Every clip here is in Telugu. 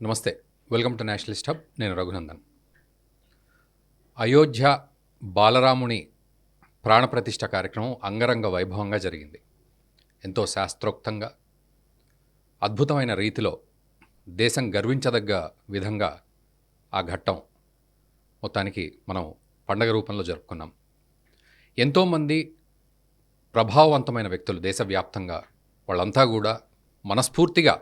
నమస్తే, వెల్కమ్ టు నేషనలిస్ట్ హబ్. నేను రఘునందన్. అయోధ్య బాలరాముని ప్రాణప్రతిష్ఠ కార్యక్రమం అంగరంగ వైభవంగా జరిగింది. ఎంతో శాస్త్రోక్తంగా, అద్భుతమైన రీతిలో, దేశం గర్వించదగ్గ విధంగా ఆ ఘట్టం మొత్తానికి మనం పండగ రూపంలో జరుపుకున్నాం. ఎంతోమంది ప్రభావవంతమైన వ్యక్తులు దేశవ్యాప్తంగా వాళ్ళంతా కూడా మనస్ఫూర్తిగా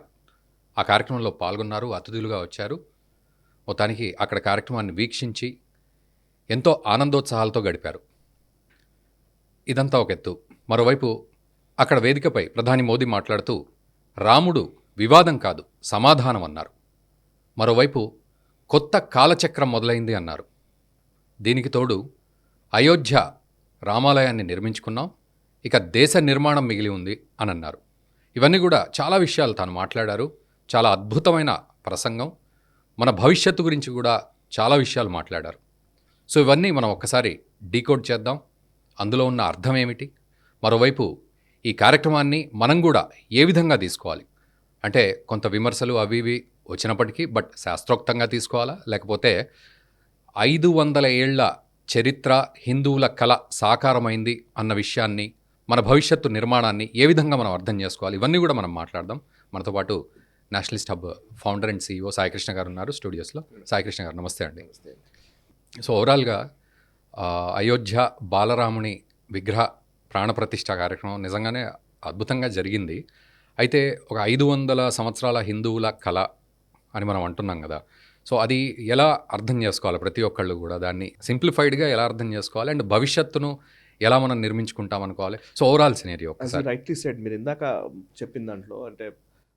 ఆ కార్యక్రమంలో పాల్గొన్నారు, అతిథులుగా వచ్చారు. మొత్తానికి అక్కడ కార్యక్రమాన్ని వీక్షించి ఎంతో ఆనందోత్సాహాలతో గడిపారు. ఇదంతా ఒక ఎత్తు. మరోవైపు అక్కడ వేదికపై ప్రధాని మోదీ మాట్లాడుతూ రాముడు వివాదం కాదు, సమాధానం అన్నారు. మరోవైపు కొత్త కాలచక్రం మొదలైంది అన్నారు. దీనికి తోడు అయోధ్య రామాలయాన్ని నిర్మించుకున్నాం, ఇక దేశ నిర్మాణం మిగిలి ఉంది అని అన్నారు. ఇవన్నీ కూడా చాలా విషయాలు తాను మాట్లాడారు. చాలా అద్భుతమైన ప్రసంగం. మన భవిష్యత్తు గురించి కూడా చాలా విషయాలు మాట్లాడారు. సో ఇవన్నీ మనం ఒక్కసారి డీకోడ్ చేద్దాం. అందులో ఉన్న అర్థం ఏమిటి, మరోవైపు ఈ కార్యక్రమాన్ని మనం కూడా ఏ విధంగా తీసుకోవాలి అంటే కొంత విమర్శలు అవి ఇవి వచ్చినప్పటికీ బట్ శాస్త్రోక్తంగా తీసుకోవాలా, లేకపోతే 500 ఏళ్ల చరిత్ర, హిందువుల కళ సాకారమైంది అన్న విషయాన్ని, మన భవిష్యత్తు నిర్మాణాన్ని ఏ విధంగా మనం అర్థం చేసుకోవాలి, ఇవన్నీ కూడా మనం మాట్లాడదాం. మనతో పాటు Nationalist hub founder and CEO Saikrishna గారు ఉన్నారు స్టూడియోస్లో. సాయికృష్ణ గారు నమస్తే అండి. సో ఓవరాల్గా అయోధ్య బాలరాముని విగ్రహ ప్రాణప్రతిష్ఠ కార్యక్రమం నిజంగానే అద్భుతంగా జరిగింది. అయితే ఒక 500 సంవత్సరాల హిందువుల కళ అని మనం అంటున్నాం కదా. సో అది ఎలా అర్థం చేసుకోవాలి, ప్రతి ఒక్కళ్ళు కూడా దాన్ని సింప్లిఫైడ్గా ఎలా అర్థం చేసుకోవాలి, అండ్ భవిష్యత్తును ఎలా మనం నిర్మించుకుంటాం అనుకోవాలి. So overall scenario rightly said. మీరు ఇందాక చెప్పిన దాంట్లో అంటే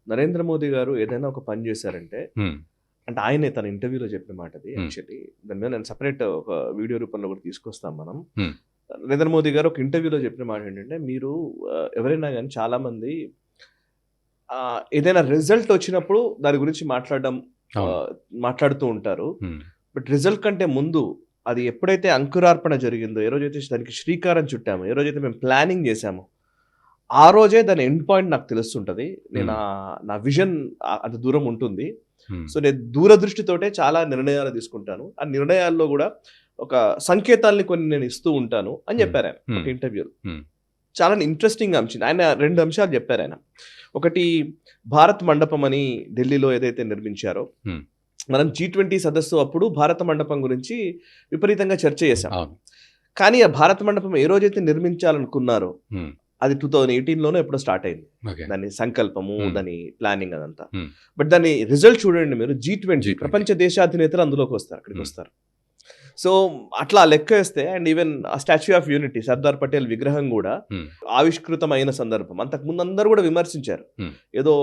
నరేంద్ర మోదీ గారు ఏదైనా ఒక పని చేశారంటే అంటే ఆయనే తన ఇంటర్వ్యూలో చెప్పిన మాట అది. యాక్చువల్లీ దాని మీద నేను సపరేట్ ఒక వీడియో రూపంలో కూడా తీసుకొస్తాం మనం. నరేంద్ర మోదీ గారు ఒక ఇంటర్వ్యూలో చెప్పిన మాట ఏంటంటే, మీరు ఎవరైనా కానీ చాలా మంది ఏదైనా రిజల్ట్ వచ్చినప్పుడు దాని గురించి మాట్లాడుతూ ఉంటారు. బట్ రిజల్ట్ కంటే ముందు అది ఎప్పుడైతే అంకురార్పణ జరిగిందో, ఏ రోజైతే దానికి శ్రీకారం చుట్టామో, ఏ రోజైతే మేము ప్లానింగ్ చేశామో, ఆ రోజే దాని ఎండ్ పాయింట్ నాకు తెలుస్తుంటుంది. నేను నా విజన్ అంత దూరం ఉంటుంది. సో నేను దూరదృష్టితోటే చాలా నిర్ణయాలు తీసుకుంటాను. ఆ నిర్ణయాల్లో కూడా ఒక సంకేతాలని కొన్ని నేను ఇస్తూ ఉంటాను అని చెప్పారు ఆయన ఒక ఇంటర్వ్యూలో. చాలా ఇంట్రెస్టింగ్ అంశం. ఆయన 2 అంశాలు చెప్పారు ఆయన. ఒకటి, భారత్ మండపం అని ఢిల్లీలో ఏదైతే నిర్మించారో, మనం G20 సదస్సు అప్పుడు భారత మండపం గురించి విపరీతంగా చర్చ చేశాం. కానీ ఆ భారత మండపం ఏ రోజైతే నిర్మించాలనుకున్నారో అది 2018లోనే ఎప్పుడో స్టార్ట్ అయింది. దాని సంకల్పము, దాని ప్లానింగ్ అదంతా. బట్ దాని రిజల్ట్ చూడండి మీరు. G20 ప్రపంచ దేశాధినేతలు అందులోకి వస్తారు, అక్కడికి వస్తారు. సో అట్లా లెక్క వేస్తే, అండ్ ఈవెన్ ఆ statue of unity, Sardar Patel విగ్రహం కూడా ఆవిష్కృతమైన సందర్భం. అంతకుముందు అందరూ కూడా విమర్శించారు. ఏదో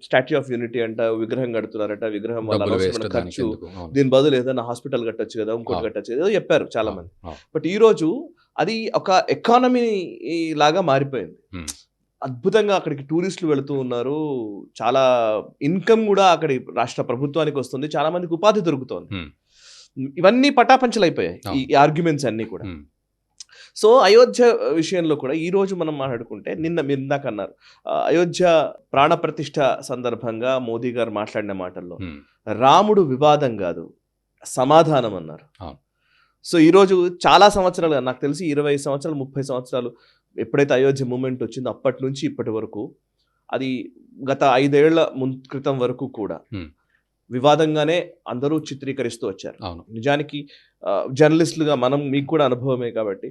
స్టాచ్యూ ఆఫ్ యూనిటీ అంట, విగ్రహం కడుతున్నారట, విగ్రహం వల్ల ఖర్చు, దీని బదులు ఏదైనా హాస్పిటల్ కట్టొచ్చు కదా, ఇంకోటి కట్టొచ్చు ఏదో చెప్పారు చాలా మంది. బట్ ఈ రోజు అది ఒక ఎకానమీ లాగా మారిపోయింది. అద్భుతంగా అక్కడికి టూరిస్టులు వెళుతూ ఉన్నారు. చాలా ఇన్కమ్ కూడా అక్కడి రాష్ట్ర ప్రభుత్వానికి వస్తుంది. చాలా మందికి ఉపాధి దొరుకుతోంది. ఇవన్నీ పటాపంచలు అయిపోయాయి ఈ ఆర్గ్యుమెంట్స్ అన్నీ కూడా. సో అయోధ్య విషయంలో కూడా ఈ రోజు మనం మాట్లాడుకుంటే, మీరు ఇందాక అన్నారు అయోధ్య ప్రాణప్రతిష్ఠ సందర్భంగా మోదీ గారు మాట్లాడిన మాటల్లో రాముడు వివాదం కాదు, సమాధానం అన్నారు. సో ఈరోజు చాలా సంవత్సరాలు, నాకు తెలిసి 20 సంవత్సరాలు 30 సంవత్సరాలు ఎప్పుడైతే అయోధ్య మూమెంట్ వచ్చిందో అప్పటి నుంచి ఇప్పటి వరకు, అది గత 5 ఏళ్ల క్రితం వరకు కూడా వివాదంగానే అందరూ చిత్రీకరిస్తూ వచ్చారు. నిజానికి జర్నలిస్టులుగా మీకు కూడా అనుభవమే కాబట్టి,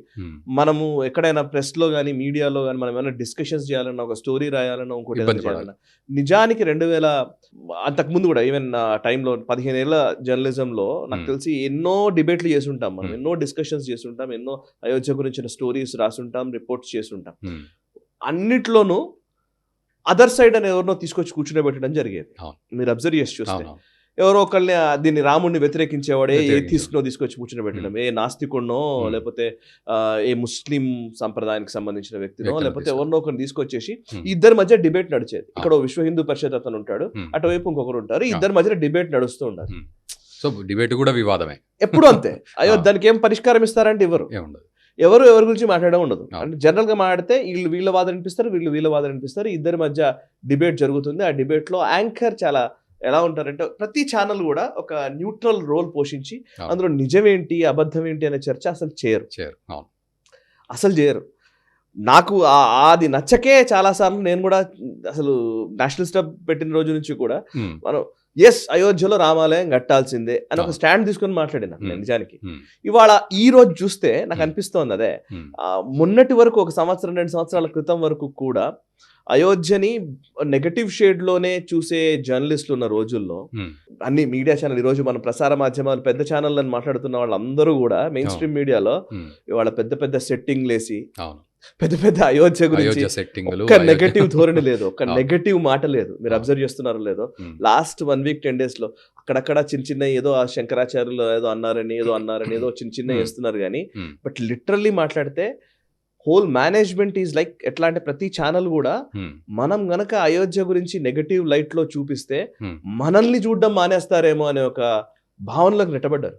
మనము ఎక్కడైనా ప్రెస్లో కానీ మీడియాలో కానీ మనం ఏమైనా డిస్కషన్స్ చేయాలన్నా, ఒక స్టోరీ రాయాలన్నా, ఇంకోటి చేయాలన్నా, నిజానికి 2000 అంతకుముందు కూడా ఈవెన్ టైంలో 15 ఏళ్ల జర్నలిజంలో నాకు తెలిసి ఎన్నో డిబేట్లు చేస్తుంటాం మనం, ఎన్నో డిస్కషన్స్ చేస్తుంటాం, ఎన్నో అయోధ్య గురించిన స్టోరీస్ రాస్తుంటాం, రిపోర్ట్స్ చేస్తుంటాం. అన్నిట్లోనూ అదర్ సైడ్ అని ఎవరినో తీసుకొచ్చి కూర్చునేబెట్టడం జరిగేది. మీరు అబ్జర్వ్ చేసి చూస్తే ఎవరో ఒకళ్ళని దీన్ని రాముడిని వ్యతిరేకించేవాడే తీసుకొచ్చి కూర్చునేబెట్టడం, ఏ నాస్తికుడినో, లేకపోతే ఏ ముస్లిం సంప్రదాయానికి సంబంధించిన వ్యక్తినో, లేకపోతే ఎవరినో ఒకరిని తీసుకొచ్చేసి ఇద్దరి మధ్య డిబేట్ నడిచేది. ఇక్కడ విశ్వ హిందూ పరిషత్ అతను ఉంటాడు, అటువైపు ఇంకొకరు ఉంటారు, ఇద్దరి మధ్య డిబేట్ నడుస్తూ ఉండాలి. సో డిబేట్ కూడా వివాదమే ఎప్పుడు అంతే. అయ్యో దానికి ఏం పరిష్కారం ఇస్తారంటే ఎవరు ఎవరి గురించి మాట్లాడడం ఉండదు. అంటే జనరల్గా మాట్లాడితే వీళ్ళ వాదన అనిపిస్తారు, వీళ్ళ వాదన అనిపిస్తారు, ఇద్దరి మధ్య డిబేట్ జరుగుతుంది. ఆ డిబేట్లో యాంకర్ చాలా ఎలా ఉంటారంటే ప్రతి ఛానల్ కూడా ఒక న్యూట్రల్ రోల్ పోషించి అవును. అందులో నిజమేంటి అబద్ధం ఏంటి అనే చర్చ అసలు చేయరు. అవును. అసలు చేయరు. నాకు అది నచ్చకే చాలాసార్లు నేను కూడా అసలు నేషనల్ స్టాప్ పెట్టిన రోజు నుంచి కూడా మనం అయోధ్యలో రామాలయం కట్టాల్సిందే అని ఒక స్టాండ్ తీసుకొని మాట్లాడినా నేను నిజానికి. ఇవాళ ఈ రోజు చూస్తే నాకు అనిపిస్తోంది అదే, మొన్నటి వరకు ఒక సంవత్సరం 2 సంవత్సరాల క్రితం వరకు కూడా అయోధ్యని నెగటివ్ షేడ్ లోనే చూసే జర్నలిస్టులు ఉన్న రోజుల్లో అన్ని మీడియా ఛానల్, ఈ రోజు మన ప్రసార మాధ్యమాలు పెద్ద ఛానల్ అని మాట్లాడుతున్న వాళ్ళందరూ కూడా మెయిన్ స్ట్రీమ్ మీడియాలో ఇవాళ పెద్ద పెద్ద సెట్టింగ్ లేసి పెద్ద పెద్ద అయోధ్య గురించి ఒక నెగటివ్ ధోరణి లేదు, ఒక నెగటివ్ మాట లేదు. మీరు అబ్జర్వ్ చేస్తున్నారో లేదో, లాస్ట్ 1 week 10 days లో అక్కడక్కడ చిన్న చిన్న ఏదో ఆ శంకరాచార్యులు ఏదో అన్నారని ఏదో చిన్న చిన్న వేస్తున్నారు కానీ బట్ లిటరల్లీ మాట్లాడితే హోల్ మేనేజ్మెంట్ ఈజ్ లైక్ ఎట్లా అంటే ప్రతి ఛానల్ కూడా మనం గనక అయోధ్య గురించి నెగటివ్ లైట్ లో చూపిస్తే మనల్ని చూడడం మానేస్తారేమో అనే ఒక భావనలోకి నెట్టబడ్డారు.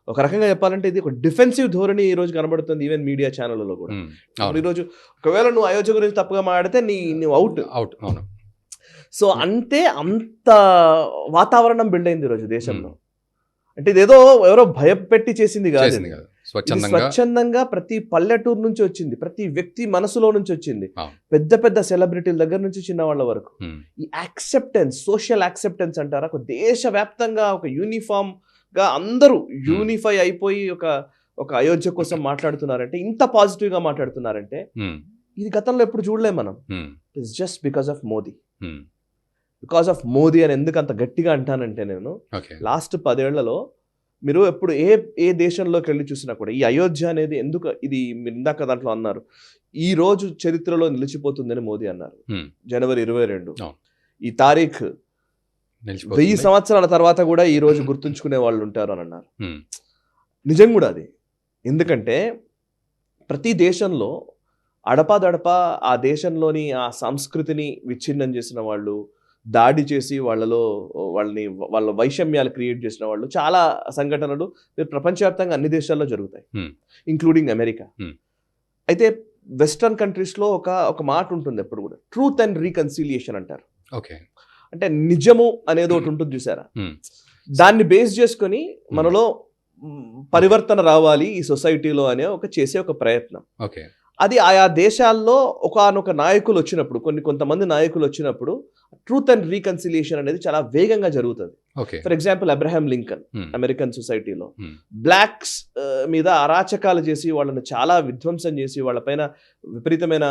ఒక రకంగా చెప్పాలంటే ఇది ఒక డిఫెన్సివ్ ధోరణి ఈ రోజు కనబడుతుంది ఈవెన్ మీడియా ఛానళ్లలో కూడా. ఈ రోజు ఒకవేళ నువ్వు అయోధ్య గురించి తప్పుగా మాట్లాడితే నువ్వు అవుట్. సో అంత వాతావరణం బిల్డ్ అయింది ఈరోజు దేశంలో. అంటే ఇదేదో ఎవరో భయపెట్టి చేసింది కాదు, స్వచ్ఛందంగా ప్రతి పల్లెటూరు నుంచి వచ్చింది, ప్రతి వ్యక్తి మనసులో నుంచి వచ్చింది, పెద్ద పెద్ద సెలబ్రిటీల దగ్గర నుంచి చిన్న వాళ్ళ వరకు. ఈ యాక్సెప్టెన్స్, సోషల్ యాక్సెప్టెన్స్ అంటారా, ఒక దేశవ్యాప్తంగా ఒక యూనిఫామ్ గా అందరూ యూనిఫై అయిపోయి ఒక అయోధ్య కోసం మాట్లాడుతున్నారంటే, ఇంత పాజిటివ్ గా మాట్లాడుతున్నారంటే ఇది గతంలో ఎప్పుడు చూడలేము మనం. It's just because of Modi అని ఎందుకు అంత గట్టిగా అంటానంటే, నేను లాస్ట్ 10 ఏళ్లలో మీరు ఎప్పుడు ఏ దేశంలోకి వెళ్ళి చూసినా కూడా ఈ అయోధ్య అనేది ఎందుకు, ఇది మీరు ఇందాక దాంట్లో అన్నారు, ఈ రోజు చరిత్రలో నిలిచిపోతుందని మోదీ అన్నారు. జనవరి 22 ఈ తారీఖు 1000 సంవత్సరాల తర్వాత కూడా ఈ రోజు గుర్తుంచుకునే వాళ్ళు ఉంటారు అని అన్నారు. నిజం కూడా అది. ఎందుకంటే ప్రతి దేశంలో అడపాదడపా ఆ దేశంలోని ఆ సంస్కృతిని విచ్ఛిన్నం చేసిన వాళ్ళు, దాడి చేసి వాళ్ళ వైషమ్యాలు క్రియేట్ చేసిన వాళ్ళు చాలా సంఘటనలు ప్రపంచవ్యాప్తంగా అన్ని దేశాల్లో జరుగుతాయి, ఇంక్లూడింగ్ అమెరికా. అయితే వెస్టర్న్ కంట్రీస్లో ఒక మాట ఉంటుంది ఎప్పుడు కూడా, ట్రూత్ అండ్ రీకన్సిలియేషన్ అంటారు. అంటే నిజము అనేది ఒకటి ఉంటుంది చూసారా, దాన్ని బేస్ చేసుకొని మనలో పరివర్తన రావాలి ఈ సొసైటీలో అనే చేసే ఒక ప్రయత్నం. అది ఆయా దేశాల్లో ఒకానొక నాయకులు వచ్చినప్పుడు, కొంతమంది నాయకులు వచ్చినప్పుడు ట్రూత్ అండ్ రీకన్సిలియేషన్ అనేది చాలా వేగంగా జరుగుతుంది. For example Abraham Lincoln American సొసైటీలో బ్లాక్స్ మీద అరాచకాలు చేసి వాళ్ళని చాలా విధ్వంసం చేసి వాళ్ళపైన విపరీతమైన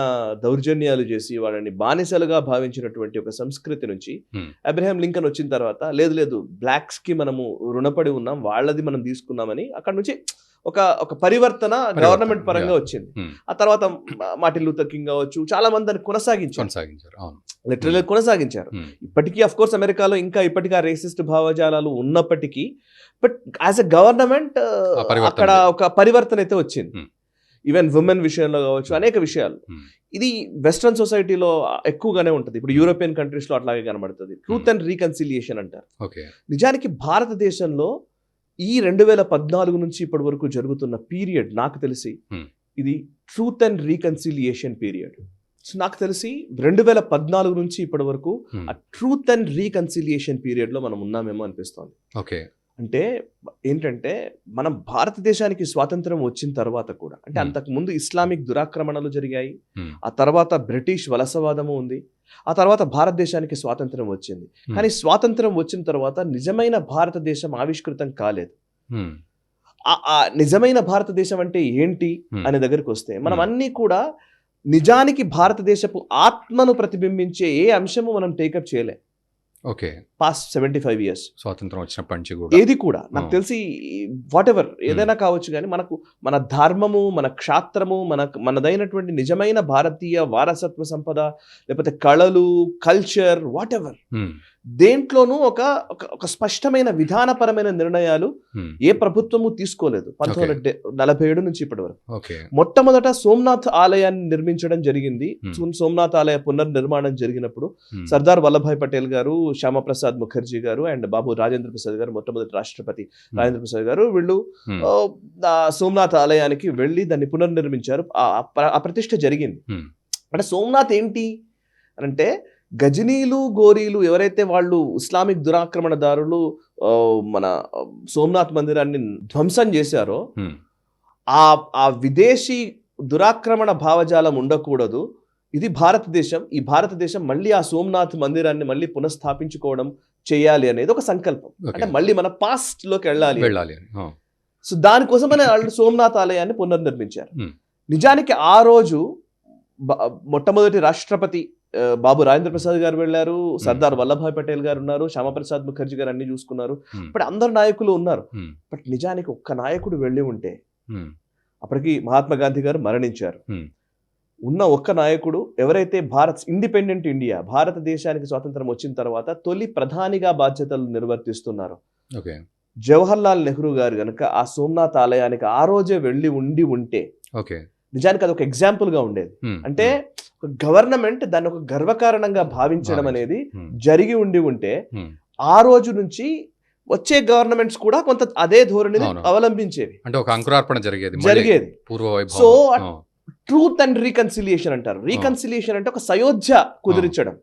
దౌర్జన్యాలు చేసి వాళ్ళని బానిసలుగా భావించినటువంటి ఒక సంస్కృతి నుంచి అబ్రహాం లింకన్ వచ్చిన తర్వాత లేదు బ్లాక్స్ కి మనము రుణపడి ఉన్నాం, వాళ్ళది మనం తీసుకున్నామని అక్కడ నుంచి ఒక పరివర్తన గవర్నమెంట్ పరంగా వచ్చింది. ఆ తర్వాత మార్టిన్ లూథర్ కింగ్ కావచ్చు, చాలా మంది దాన్ని లిటరల్లీ కొనసాగించారు. ఇప్పటికీ అఫ్ కోర్స్ అమెరికాలో ఇంకా ఇప్పటికీ ఆ రేసిస్ట్ భావజాలాలు ఉన్నప్పటికీ, బట్ యాజ్ ఎ గవర్నమెంట్ అక్కడ ఒక పరివర్తన అయితే వచ్చింది. ఈవెన్ ఉమెన్ విషయంలో కావచ్చు, అనేక విషయాలు. ఇది వెస్ట్రన్ సొసైటీలో ఎక్కువగానే ఉంటుంది. ఇప్పుడు యూరోపియన్ కంట్రీస్ లో అట్లాగే కనబడుతుంది. ట్రూత్ అండ్ రీకన్సిలియేషన్ అంటారు. నిజానికి భారతదేశంలో ఈ 2014 నుంచి ఇప్పటి వరకు జరుగుతున్న పీరియడ్ నాకు తెలిసి ఇది ట్రూత్ అండ్ రీకన్సిలియేషన్ పీరియడ్. నాకు తెలిసి 2014 నుంచి ఇప్పటి వరకు ఆ ట్రూత్ అండ్ రీకన్సిలియేషన్ పీరియడ్ లో మనం ఉన్నామేమో అనిపిస్తోంది. అంటే ఏంటంటే, మనం భారతదేశానికి స్వాతంత్రం వచ్చిన తర్వాత కూడా, అంటే అంతకు ముందు ఇస్లామిక్ దురాక్రమణలు జరిగాయి, ఆ తర్వాత బ్రిటిష్ వలసవాదము ఉంది, ఆ తర్వాత భారతదేశానికి స్వాతంత్రం వచ్చింది. కానీ స్వాతంత్రం వచ్చిన తర్వాత నిజమైన భారతదేశం ఆవిష్కృతం కాలేదు. ఆ నిజమైన భారతదేశం అంటే ఏంటి అనే దగ్గరికి వస్తే, మనం అన్ని కూడా నిజానికి భారతదేశపు ఆత్మను ప్రతిబింబించే ఏ అంశము మనం టేకప్ చేయలే. పాస్ట్ 75 years స్వాతంత్రం వచ్చినప్పటి నుంచి ఏది కూడా నాకు తెలిసి వాట్ ఎవర్ ఏదైనా కావచ్చు, కానీ మన ధర్మము, మన క్షాత్రము, మనదైనటువంటి నిజమైన భారతీయ వారసత్వ సంపద, లేకపోతే కళలు, కల్చర్, వాట్ ఎవర్, దేంట్లోనూ ఒక స్పష్టమైన విధానపరమైన నిర్ణయాలు ఏ ప్రభుత్వము తీసుకోలేదు 1947 నుంచి ఇప్పటి వరకు. మొట్టమొదట సోమనాథ్ ఆలయాన్ని నిర్మించడం జరిగింది. సోమనాథ్ ఆలయ పునర్నిర్మాణం జరిగినప్పుడు సర్దార్ వల్లభాయ్ పటేల్ గారు, శ్యామప్రసాద్ ముఖర్జీ గారు అండ్ బాబు రాజేంద్ర ప్రసాద్ గారు, మొట్టమొదటి రాష్ట్రపతి రాజేంద్ర ప్రసాద్ గారు, వీళ్ళు సోమనాథ్ ఆలయానికి వెళ్ళి దాన్ని పునర్నిర్మించారు. ఆ ప్రతిష్ఠ జరిగింది. అంటే సోమనాథ్ ఏంటి అంటే గజనీలు గోరీలు ఎవరైతే వాళ్ళు ఇస్లామిక్ దురాక్రమణదారులు మన సోమనాథ్ మందిరాన్ని ధ్వంసం చేశారో ఆ విదేశీ దురాక్రమణ భావజాలం ఉండకూడదు. ఇది భారతదేశం. ఈ భారతదేశం మళ్ళీ ఆ సోమనాథ్ మందిరాన్ని మళ్ళీ పునఃస్థాపించుకోవడం చేయాలి అనేది ఒక సంకల్పం. అంటే మళ్ళీ మన పాస్ట్ లోకి వెళ్ళాలి. సో దానికోసమనే వాళ్ళు సోమనాథ్ ఆలయాన్ని పునర్నిర్మించారు. నిజానికి ఆ రోజు మొట్టమొదటి రాష్ట్రపతి బాబు రాజేంద్ర ప్రసాద్ గారు వెళ్ళారు, సర్దార్ వల్లభాయ్ పటేల్ గారు ఉన్నారు, శ్యామప్రసాద్ ముఖర్జీ గారు అన్ని చూసుకున్నారు. ఇప్పుడు అందరు నాయకులు ఉన్నారు. బట్ నిజానికి ఒక్క నాయకుడు వెళ్ళి ఉంటే, అప్పటికి మహాత్మా గాంధీ గారు మరణించారు, ఉన్న ఒక్క నాయకుడు ఎవరైతే ఇండిపెండెంట్ ఇండియా, భారతదేశానికి స్వాతంత్రం వచ్చిన తర్వాత తొలి ప్రధానిగా బాధ్యతలు నిర్వర్తిస్తున్నారు జవహర్ లాల్ నెహ్రూ గారు గనక ఆ సోమనాథ్ ఆలయానికి ఆ రోజే వెళ్ళి ఉంటే నిజానికి అది ఒక ఎగ్జాంపుల్ గా ఉండేది. అంటే గవర్నమెంట్ దాన్ని ఒక గర్వకారణంగా భావించడం అనేది జరిగి ఉంటే ఆ రోజు నుంచి వచ్చే గవర్నమెంట్స్ కూడా కొంత అదే ధోరణిని అవలంబించేవి. అంటే ఒక అంకురార్పణ జరిగేది. సో ట్రూత్ అండ్ రీకన్సిలియేషన్ అంటారు. రీకన్సిలియేషన్ అంటే ఒక సయోధ్య కుదిరించడం.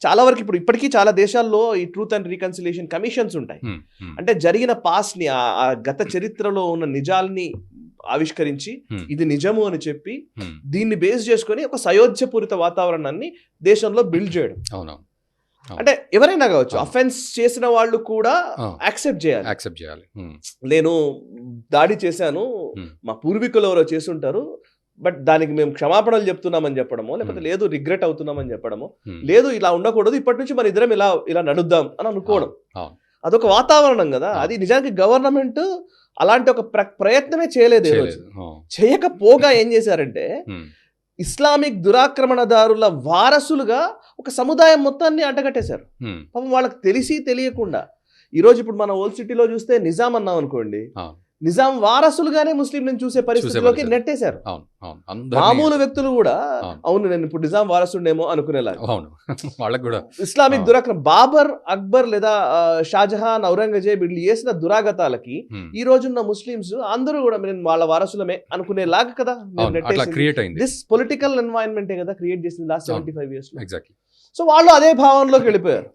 చాలా వరకు ఇప్పటికీ చాలా దేశాల్లో ఈ ట్రూత్ అండ్ రీకన్సిలియేషన్ కమిషన్స్ ఉంటాయి. అంటే జరిగిన పాస్ట్ ని, ఆ గత చరిత్రలో ఉన్న నిజాల్ని ఆవిష్కరించి ఇది నిజము అని చెప్పి దీన్ని బేస్ చేసుకొని ఒక సయోధ్యపూరిత వాతావరణాన్ని దేశంలో బిల్డ్ చేయడం. అంటే ఎవరైనా కావచ్చు, అఫెన్స్ చేసిన వాళ్ళు కూడా యాక్సెప్ట్ చేయాలి. నేను దాడి చేశాను, మా పూర్వీకులు ఎవరో చేసుంటారు, బట్ దానికి మేము క్షమాపణలు చెప్తున్నామని చెప్పడమో, లేకపోతే లేదు రిగ్రెట్ అవుతున్నామని చెప్పడమో, లేదు ఇలా ఉండకూడదు, ఇప్పటి నుంచి మన ఇద్దరం ఇలా నడుద్దాం అని అనుకోవడం, అదొక వాతావరణం కదా. అది నిజానికి గవర్నమెంట్ అలాంటి ఒక ప్రయత్నమే చేయలేదు. చేయకపోగా ఏం చేశారంటే ఇస్లామిక్ దురాక్రమణదారుల వారసులుగా ఒక సముదాయం మొత్తాన్ని అంటగట్టేశారు. పాపం వాళ్ళకి తెలియకుండా. ఈరోజు ఇప్పుడు మన ఓల్డ్ సిటీలో చూస్తే నిజాం అన్నాం అనుకోండి, నిజాం వారసులుగానే ముస్లింలను చూసే పరిస్థితిలోకి నెట్టేశారు. మామూలు వ్యక్తులు కూడా అవును నేను ఇప్పుడు నిజాం వారసుడేమో అనుకునేలాగా. ఇస్లామిక్ దురాక్రమణ బాబర్, అక్బర్ లేదా షాజహాన్, ఔరంగజేబ్ వీళ్ళు చేసిన దురాగతాలకి ఈ రోజున్న ముస్లింస్ అందరూ కూడా మేము వాళ్ళ వారసులమే అనుకునేలాగా కదా దిస్ పొలిటికల్ ఎన్వైరన్మెంటే కదా క్రియేట్ చేసింది లాస్ట్ 75 years లో. సో వాళ్ళు అదే భావంలోకి వెళ్ళిపోయారు.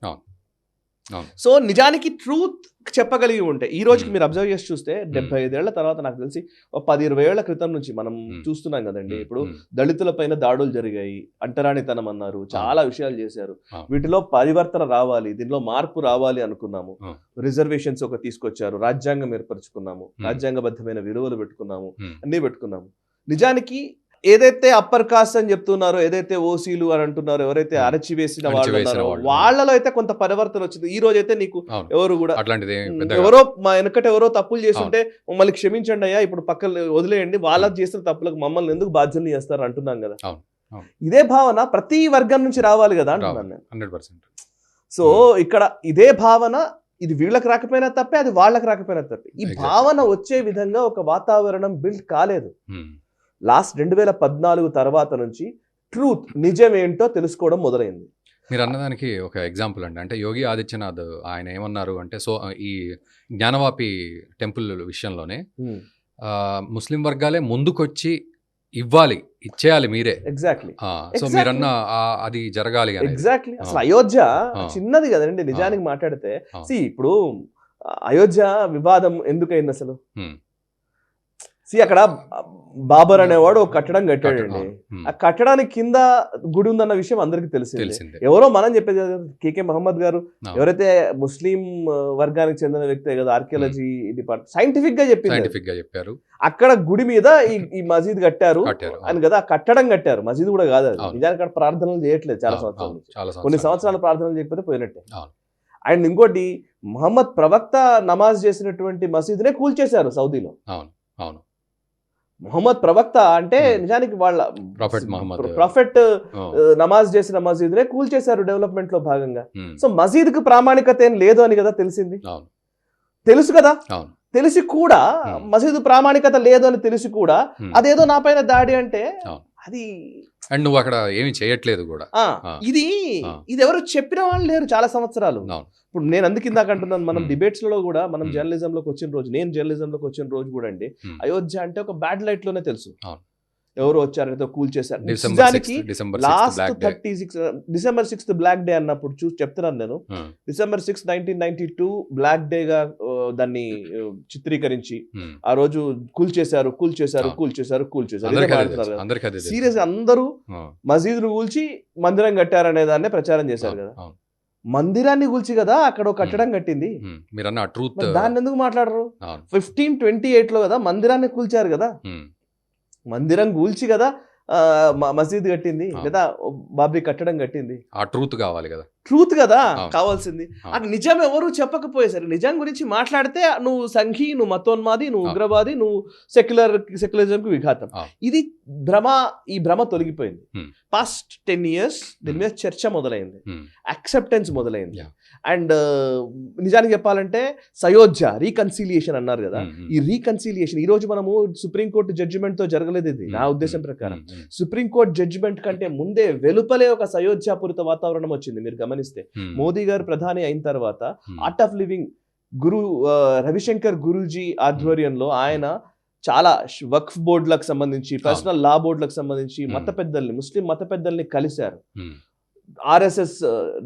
సో నిజానికి ట్రూత్ చెప్పగలిగి ఉంటే ఈ రోజుకి మీరు అబ్జర్వ్ చేసి చూస్తే 75 ఏళ్ల తర్వాత నాకు తెలిసి 10-20 ఏళ్ల క్రితం నుంచి మనం చూస్తున్నాం కదండి. ఇప్పుడు దళితుల పైన దాడులు జరిగాయి, అంటరానితనం అన్నారు, చాలా విషయాలు చేశారు. వీటిలో పరివర్తన రావాలి, దీనిలో మార్పు రావాలి అనుకున్నాము. రిజర్వేషన్స్ ఒక తీసుకొచ్చారు, రాజ్యాంగం ఏర్పరచుకున్నాము, రాజ్యాంగబద్ధమైన విలువలు పెట్టుకున్నాము, అన్ని పెట్టుకున్నాము. నిజానికి ఏదైతే అప్పర్ కాస్ట్ అని చెప్తున్నారో, ఏదైతే ఓసీలు అని అంటున్నారో, ఎవరైతే అరచివేసిన వాళ్ళు ఉన్నారో వాళ్ళలో అయితే కొంత పరివర్తన వచ్చింది. ఈ రోజు అయితే నీకు ఎవరు కూడా ఎవరో మా వెనకట ఎవరో తప్పులు చేస్తుంటే మమ్మల్ని క్షమించండి అయ్యా, ఇప్పుడు పక్కన వదిలేయండి, వాళ్ళకి చేసిన తప్పులకు మమ్మల్ని ఎందుకు బాధ్యతలు చేస్తారు అంటున్నాం కదా. ఇదే భావన ప్రతి వర్గం నుంచి రావాలి కదా అంటున్నాను నేను. 100%. సో ఇక్కడ ఇదే భావన, ఇది వీళ్ళకి రాకపోయినా తప్పే, అది వాళ్ళకి రాకపోయినా తప్పే. ఈ భావన వచ్చే విధంగా ఒక వాతావరణం బిల్డ్ కాలేదు. లాస్ట్ 2014 తర్వాత నుంచి ట్రూత్ నిజం ఏంటో తెలుసుకోవడం మొదలైంది. మీరు అన్నదానికి ఒక ఎగ్జాంపుల్ అండి. అంటే యోగి ఆదిత్యనాథ్ ఆయన ఏమన్నారు అంటే, సో ఈ జ్ఞానవాపి టెంపుల్ విషయంలోనే ముస్లిం వర్గాలే ముందుకొచ్చి ఇచ్చేయాలి మీరే. ఎగ్జాక్ట్లీ. సో మీరన్న అది జరగాలి. ఎగ్జాక్ట్లీ. అసలు అయోధ్య చిన్నది కదండి నిజానికి మాట్లాడితే. ఇప్పుడు అయోధ్య వివాదం ఎందుకైంది అసలు? అక్కడ బాబర్ అనేవాడు ఒక కట్టడం కట్టాడండి. ఆ కట్టడానికి కింద గుడి ఉందన్న విషయం అందరికి తెలిసిందే. ఎవరో మనం చెప్పేది కేకే మహమ్మద్ గారు, ఎవరైతే ముస్లిం వర్గానికి చెందిన వ్యక్తే కదా, ఆర్కియాలజీ డిపార్ట్మెంట్ సైంటిఫిక్ గా చెప్పారు. అక్కడ గుడి మీద ఈ మసీద్ కట్టారు అని కదా, కట్టడం కట్టారు, మసీద్ కూడా కాదు అది. నిజానికి అక్కడ ప్రార్థనలు చేయట్లేదు చాలా సంవత్సరాల నుంచి. కొన్ని సంవత్సరాలు ప్రార్థనలు చేయకపోతే పోయినట్టే. అండ్ ఇంకోటి, మహమ్మద్ ప్రవక్త నమాజ్ చేసినటువంటి మసీదునే కూల్చేశారు సౌదీలో. మొహమ్మద్ ప్రవక్త అంటే నిజానికి వాళ్ళ ప్రాఫెట్ నమాజ్ చేసిన మసీదునే కూల్చేశారు డెవలప్మెంట్ లో భాగంగా. సో మసీద్ కు ప్రామాణికత ఏం లేదు అని కదా తెలిసింది. తెలుసు కదా, తెలిసి కూడా మసీదు ప్రామాణికత లేదు అని తెలిసి కూడా అదేదో నా పైన దాడి అంటే అది, అండ్ నువ్వు అక్కడ ఏమి చేయట్లేదు కూడా. ఇది ఎవరు చెప్పిన వాళ్ళు లేరు చాలా సంవత్సరాలు. ఇప్పుడు నేను అందుకు ఇందాక అంటున్నాను, మనం డిబేట్స్ లో కూడా, మనం జర్నలిజంలోకి వచ్చిన రోజు, నేను జర్నలిజంలోకి వచ్చిన రోజు కూడా అండి, అయోధ్య అంటే ఒక బ్యాడ్ లైట్ లోనే తెలుసు. ఎవరు వచ్చారో కూల్ చేశారు. December last 36 6th black day అన్నప్పుడు చెప్తున్నాను నేను. December 6, 1992 బ్లాక్ డే గా దాన్ని చిత్రీకరించి ఆ రోజు కూల్ చేశారు. సీరియస్ అందరూ మసీదును కూల్చి మందిరం కట్టారనే దాన్ని ప్రచారం చేశారు కదా. మందిరాన్ని కూల్చి కదా అక్కడ ఒక కట్టడం కట్టింది. దాన్ని ఎందుకు మాట్లాడరు? 1528 లో కదా మందిరాన్ని కూల్చారు కదా. మందిరం కూల్చి కదా మసీద్ కట్టింది లేదా బాబ్రీ కట్టడం కట్టింది. ఆ ట్రూత్ కావాలి కదా. ట్రూత్ కదా కావాల్సింది. అది నిజం ఎవరు చెప్పకపోయేసరి. నిజం గురించి మాట్లాడితే నువ్వు సంఘీ, నువ్వు మతోన్మాది, నువ్వు ఉగ్రవాది, నువ్వు సెక్యులరిజం కు విఘాతం. ఇది ఈ భ్రమ తొలగిపోయింది. పాస్ట్ 10 years దీని మీద చర్చ మొదలైంది, యాక్సెప్టెన్స్ మొదలైంది. అండ్ నిజానికి చెప్పాలంటే సయోధ్య రీకన్సిలియేషన్ అన్నారు కదా. ఈ రీకన్సిలియేషన్ ఈ రోజు మనము సుప్రీంకోర్టు జడ్జిమెంట్ తో జరగలేదు. ఇది నా ఉద్దేశం ప్రకారం. సుప్రీంకోర్టు జడ్జిమెంట్ కంటే ముందే వెలుపలే ఒక సయోధ్యాపూరిత వాతావరణం వచ్చింది. మీరు గమనిస్తే మోదీ గారు ప్రధాని అయిన తర్వాత art of living Ravishankar Guruji ఆధ్వర్యంలో ఆయన చాలా వక్ఫ్ బోర్డులకు సంబంధించి, పర్సనల్ లా బోర్డులకు సంబంధించి ముస్లిం మత పెద్దల్ని కలిశారు. RSS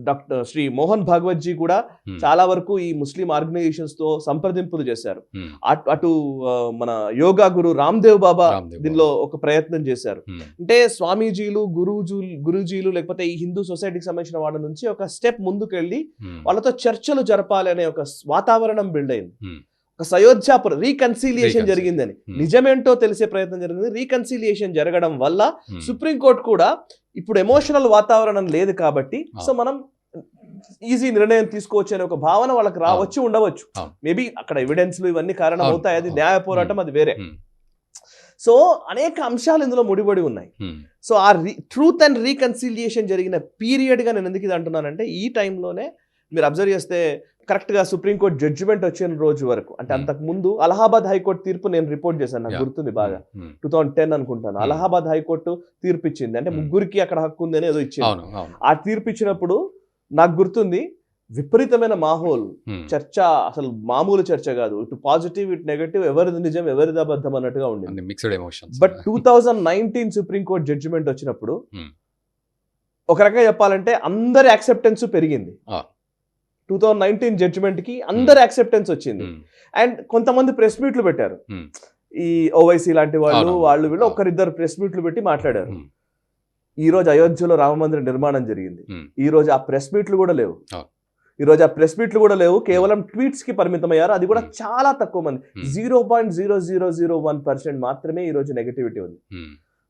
డాక్టర్ శ్రీ మోహన్ భాగవత్ జీ కూడా చాలా వరకు ఈ ముస్లిం ఆర్గనైజేషన్స్ తో సంప్రదింపులు చేశారు. అటు మన యోగా గురు రామ్దేవ్ బాబా దీనిలో ఒక ప్రయత్నం చేశారు. అంటే స్వామీజీలు, గురూజీలు లేకపోతే ఈ హిందూ సొసైటీకి సంబంధించిన వాళ్ళ నుంచి ఒక స్టెప్ ముందుకు వెళ్ళి వాళ్ళతో చర్చలు జరపాలి అనే ఒక వాతావరణం బిల్డ్ అయింది. ఒక సయోధ్యాపుర రీకన్సిలియేషన్ జరిగిందని, నిజమేంటో తెలిసే ప్రయత్నం జరిగింది. రీకన్సిలియేషన్ జరగడం వల్ల సుప్రీంకోర్టు కూడా ఇప్పుడు ఎమోషనల్ వాతావరణం లేదు కాబట్టి సో మనం ఈజీ నిర్ణయం తీసుకోవచ్చు అనే ఒక భావన వాళ్ళకి ఉండవచ్చు. మేబీ అక్కడ ఎవిడెన్స్లు ఇవన్నీ కారణం అవుతాయి, అది న్యాయ పోరాటం, అది వేరే. సో అనేక అంశాలు ఇందులో ముడిపడి ఉన్నాయి. సో ఆ ట్రూత్ అండ్ రీకన్సిలియేషన్ జరిగిన పీరియడ్ గా నేను ఎందుకు ఇది అంటున్నానంటే, ఈ టైంలోనే మీరు అబ్జర్వ్ చేస్తే కరెక్ట్ గా సుప్రీంకోర్టు జడ్జిమెంట్ వచ్చిన రోజు వరకు, అంటే అంతకు ముందు అలహాబాద్ హైకోర్టు తీర్పు నేను రిపోర్ట్ చేశాను, నాకు గుర్తుంది బాగా, 2010 అనుకుంటాను. అలహాబాద్ హైకోర్టు తీర్పు ఇచ్చింది, అంటే ముగ్గురికి అక్కడ హక్కు ఉంది అని ఏదో ఇచ్చింది. ఆ తీర్పు ఇచ్చినప్పుడు నాకు గుర్తుంది విపరీతమైన మాహోల్, చర్చ అసలు మామూలు చర్చ కాదు, ఇటు పాజిటివ్ ఇటు నెగటివ్, ఎవరిది నిజం ఎవరిది అబద్ధం అన్నట్టుగా ఉండింది. Mixed emotions. But 2019 supreme court judgement వచ్చినప్పుడు ఒక రకంగా చెప్పాలంటే అందరి యాక్సెప్టెన్స్ పెరిగింది. 2019 జడ్జిమెంట్ కి అందరి యాక్సెప్టెన్స్ వచ్చింది. అండ్ కొంతమంది ప్రెస్ మీట్లు పెట్టారు, ఈ ఓవైసీ లాంటి వాళ్ళు వీళ్ళు ఒకరిద్దరు ప్రెస్ మీట్లు పెట్టి మాట్లాడారు. ఈ రోజు అయోధ్యలో రామ మందిర నిర్మాణం జరిగింది. ఈ రోజు ఆ ప్రెస్ మీట్లు కూడా లేవు. కేవలం ట్వీట్స్ కి పరిమితమయ్యారు. అది కూడా చాలా తక్కువ మంది, 0.0001% మాత్రమే ఈ రోజు నెగటివిటీ ఉంది.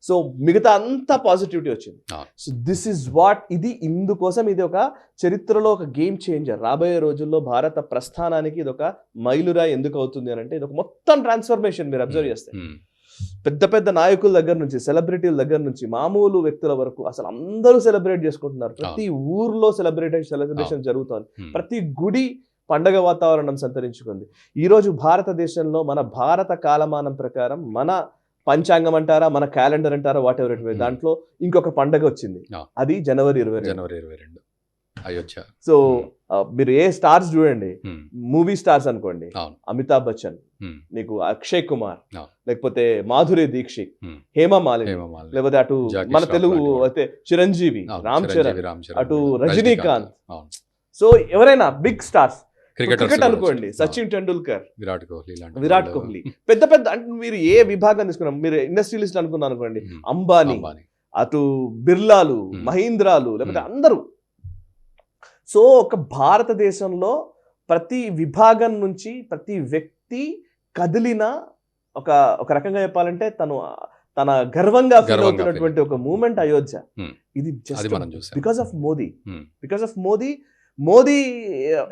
సో మిగతా అంతా పాజిటివిటీ వచ్చింది. సో దిస్ ఇస్ వాట్, ఇందుకోసం ఇది ఒక చరిత్రలో ఒక గేమ్ చేంజర్. రాబోయే రోజుల్లో భారత ప్రస్థానానికి ఇది ఒక మైలురాయి ఎందుకు అవుతుంది అని అంటే, ఇది ఒక మొత్తం ట్రాన్స్ఫర్మేషన్. మీరు అబ్జర్వ్ చేస్తే పెద్ద పెద్ద నాయకుల దగ్గర నుంచి, సెలబ్రిటీల దగ్గర నుంచి, మామూలు వ్యక్తుల వరకు అసలు అందరూ సెలబ్రేట్ చేసుకుంటున్నారు. ప్రతి ఊర్లో సెలబ్రేషన్ జరుగుతోంది. ప్రతి గుడి పండగ వాతావరణం సంతరించుకుంది. ఈరోజు భారతదేశంలో మన భారత కాలమానం ప్రకారం, మన పంచాంగం అంటారా, మన క్యాలెండర్ అంటారా, వాట్ ఎవర్ ఇట్ మే, దాంట్లో ఇంకొక పండగ వచ్చింది, అది జనవరి 22 అయోధ్య. సో మీరు ఏ స్టార్స్ చూడండి, మూవీ స్టార్స్ అనుకోండి, అమితాబ్ బచ్చన్, నీకు అక్షయ్ కుమార్, లేకపోతే మాధురి దీక్షిత్, హేమ మాలిని, లేకపోతే అటు మన తెలుగు అయితే చిరంజీవి, రామ్ చరణ్, అటు రజనీకాంత్. సో ఎవరైనా బిగ్ స్టార్స్, క్రికెట్ అనుకోండి సచిన్ టెండూల్కర్, విరాట్ కోహ్లీ, పెద్ద పెద్ద, అంటే మీరు ఏ విభాగం తీసుకున్నాం, మీరు ఇండస్ట్రియలిస్ట్ అనుకున్నారు అనుకోండి, అంబానీ, అటు బిర్లాలు, మహీంద్రాలు, లేకపోతే అందరూ. సో ఒక భారతదేశంలో ప్రతి విభాగం నుంచి ప్రతి వ్యక్తి కదిలిన ఒక రకంగా చెప్పాలంటే తన గర్వంగా ఫీల్ అవుతున్నటువంటి ఒక మూమెంట్ అయోధ్య. ఇది జస్ట్ బికాస్ ఆఫ్ మోదీ.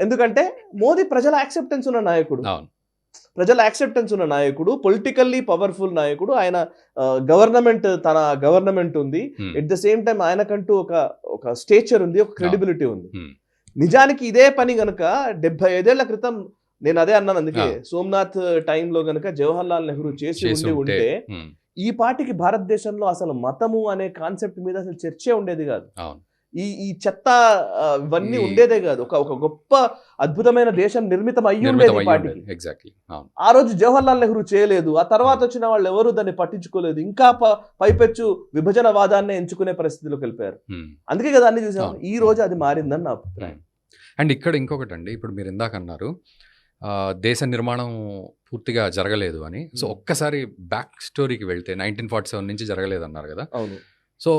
ఎందుకంటే మోదీ ప్రజల యాక్సెప్టెన్స్ ఉన్న నాయకుడు, పొలిటికల్లీ పవర్ఫుల్ నాయకుడు. ఆయన తన గవర్నమెంట్ ఉంది. ఎట్ ద సేమ్ టైం ఆయనకంటూ ఒక స్టేచర్ ఉంది, ఒక క్రెడిబిలిటీ ఉంది. నిజానికి ఇదే పని గనక 75 ఏళ్ల క్రితం, నేను అదే అన్నాను, అందుకే సోమనాథ్ టైంలో గనక జవహర్ లాల్ నెహ్రూ చేసి ఉంటే ఈ పార్టీకి భారతదేశంలో అసలు మతము అనే కాన్సెప్ట్ మీద అసలు చర్చే ఉండేది కాదు. ఈ చెత్త ఇవన్నీ ఉండేదే కాదు. ఒక గొప్ప అద్భుతమైన దేశం నిర్మితం అయ్యి ఉండేది పాటికి. ఎగ్జాక్ట్లీ. ఆ రోజు జవహర్లాల్ నెహ్రూ చేయలేదు, ఆ తర్వాత వచ్చిన వాళ్ళు ఎవరు దాన్ని పట్టించుకోలేదు, ఇంకా పైపెచ్చు విభజనవాదాన్ని ఎంచుకునే పరిస్థితిలోకి వెళ్ళిపోయారు. అందుకే కదా అన్ని చూసాం. ఈ రోజు అది మారిందని నా అభిప్రాయం. అండ్ ఇక్కడ ఇంకొకటి అండి, ఇప్పుడు మీరు ఇందాక అన్నారు దేశ నిర్మాణం పూర్తిగా జరగలేదు అని. సో ఒక్కసారి బ్యాక్ స్టోరీకి వెళ్తే 1947 నుంచి జరగలేదు అన్నారు కదా. అవును. సో